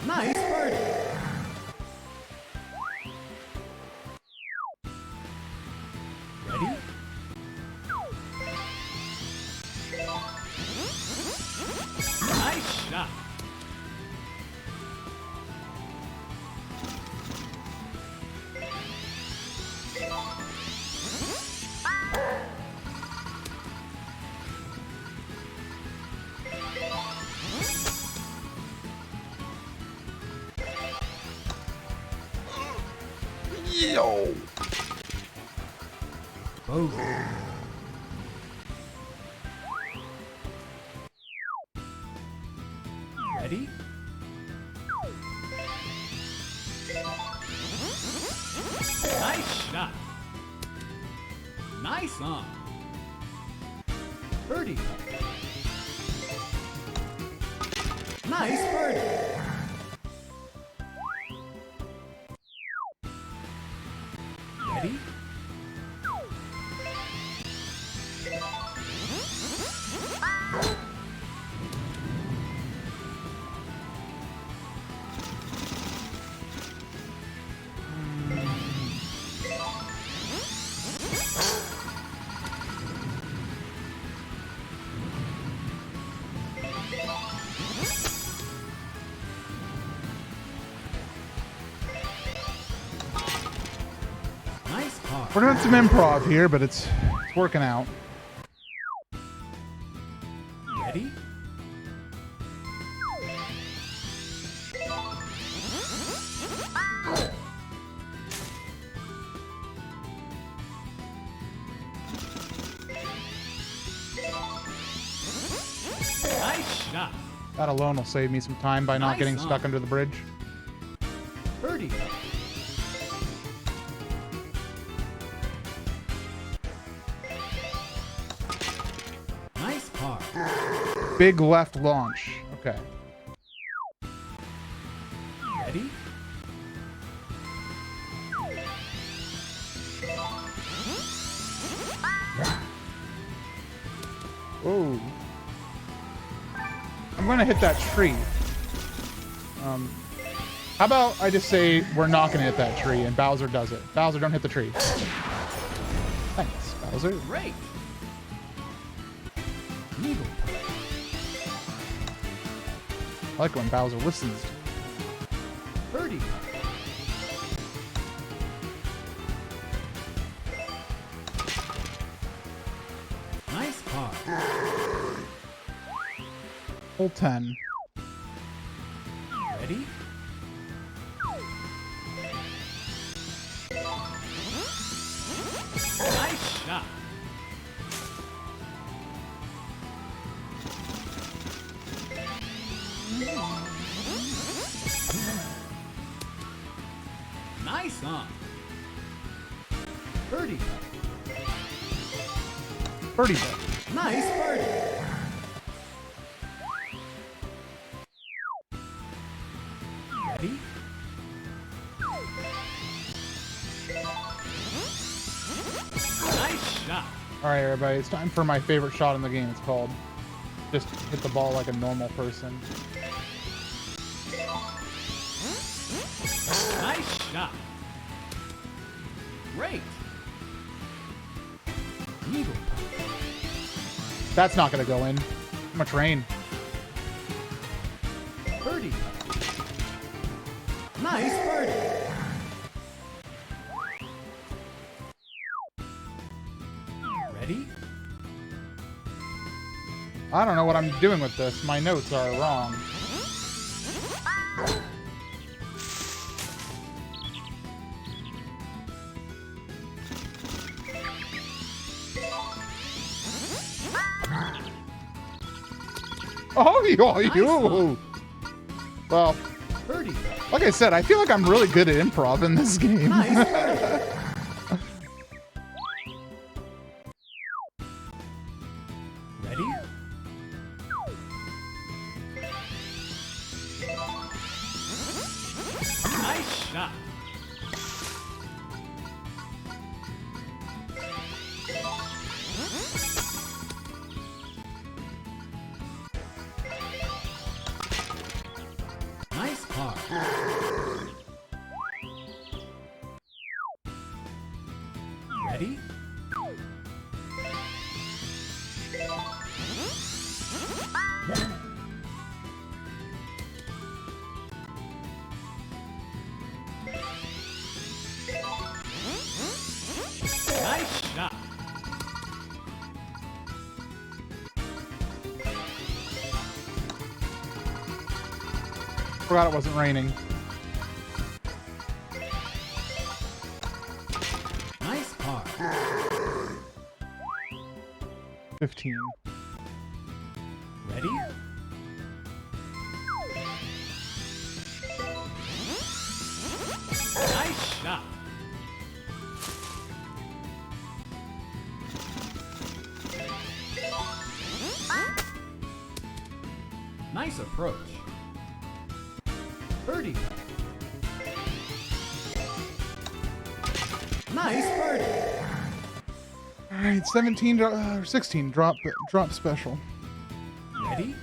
Nice birdie. Ready? Nice shot. Yo! Bogey. Ready? Nice shot. Nice on. Birdie. Nice birdie. Ready? Nice par. We're doing some improv here, but it's working out. Ready? Nice shot. That alone will save me some time by not Nice getting on. stuck under the bridge. Birdie. Nice par. Big left launch. Okay. Ready? Oh. I'm gonna hit that tree. How about I just say we're not gonna hit that tree and Bowser does it. Bowser, don't hit the tree. Thanks, Bowser. Great. Eagle. I like when Bowser listens. Birdie. Full 10. Ready? Nice shot. Nice on. Birdie. Birdie putt. Nice birdie. Ready? Nice shot. All right, everybody, it's time for my favorite shot in the game. It's called just hit the ball like a normal person. Nice shot. Great. Eagle putt. That's not gonna go in. Too much rain. Birdie putt. Nice birdie. Ready? I don't know what I'm doing with this. My notes are wrong. Oh, you. Well, Birdie. like I said, I feel like I'm really good at improv in this game. Nice birdie. Ready? Nice shot. Nice par. Ready? Nice shot. Forgot it wasn't raining. Nice par. 15. Ready? Nice shot. Nice approach. Birdie. Nice birdie. All right, 17 or 16 drop special. Ready?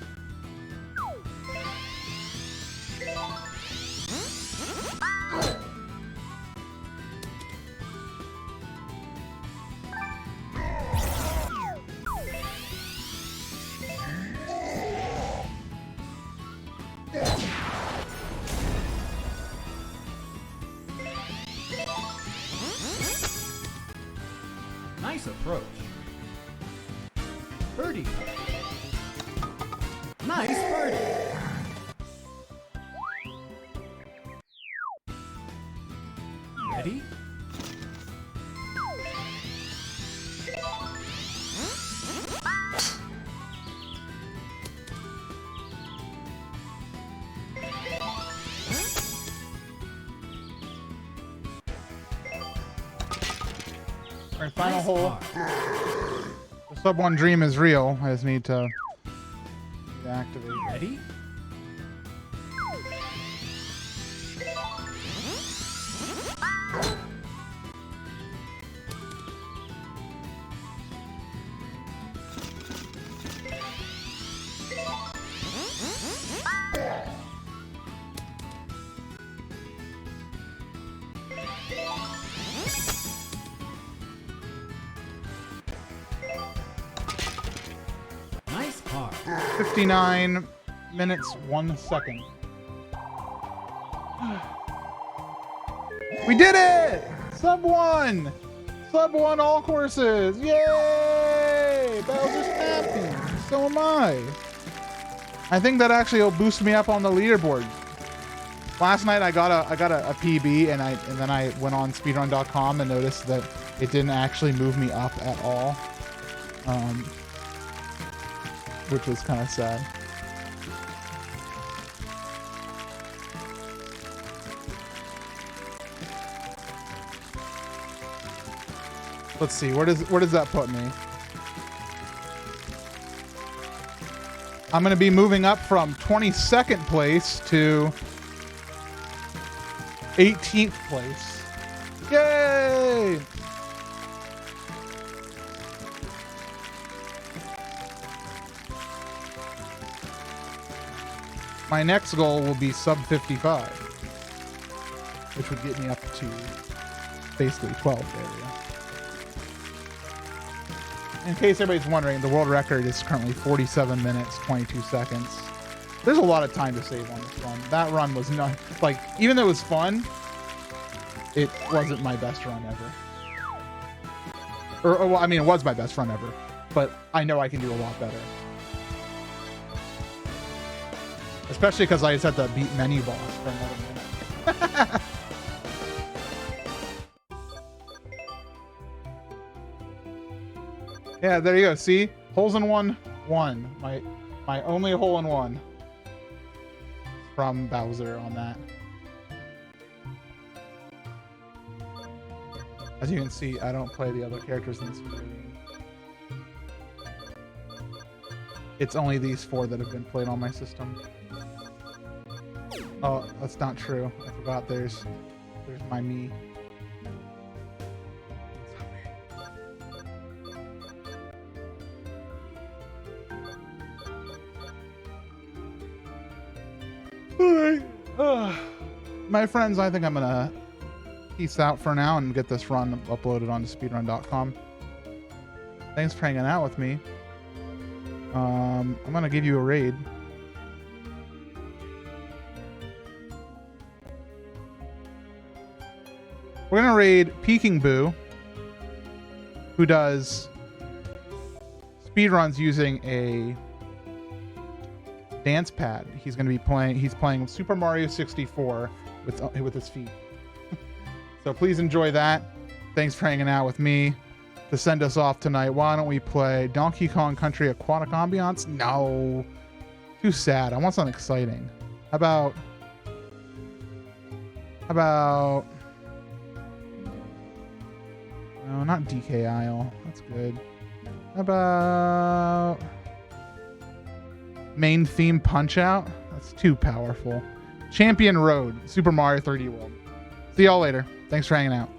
Nice approach. Birdie. Nice birdie. Ready? All right, final Nice hole. par. The sub 1 dream is real. I just need to activate. Ready? Nice par. 59 minutes, 1 second. We did it! Sub 1! Sub 1 all courses! Yay! Bowser's happy. So am I. I think that actually will boost me up on the leaderboard. Last night I got a PB and then I went on speedrun.com and noticed that it didn't actually move me up at all, which was kind of sad. Let's see, where does that put me? I'm going to be moving up from 22nd place to 18th place. Yay! My next goal will be sub 55, which would get me up to basically 12th area. In case everybody's wondering, the world record is currently 47 minutes, 22 seconds. There's a lot of time to save on this run. That run was not, like, even though it was fun, it wasn't my best run ever. Well, I mean, it was my best run ever, but I know I can do a lot better. Especially because I just had to beat Menu Boss for another minute. Yeah, there you go. See? Holes in one. My only hole in one from Bowser on that. As you can see, I don't play the other characters in this video game. It's only these 4 that have been played on my system. Oh, that's not true. I forgot there's my me. My friends, I think I'm gonna peace out for now and get this run uploaded onto speedrun.com. Thanks for hanging out with me. I'm gonna give you a raid. We're gonna raid Peking Boo, who does speedruns using a dance pad. He's playing Super Mario 64 with his feet. So please enjoy that. Thanks for hanging out with me. To send us off tonight, why don't we play Donkey Kong Country Aquatic Ambiance? No, too sad. I want something exciting. How about no, not DK Isle. That's good. How about main theme Punch Out? That's too powerful. Champion Road, Super Mario 3D World. See y'all later. Thanks for hanging out.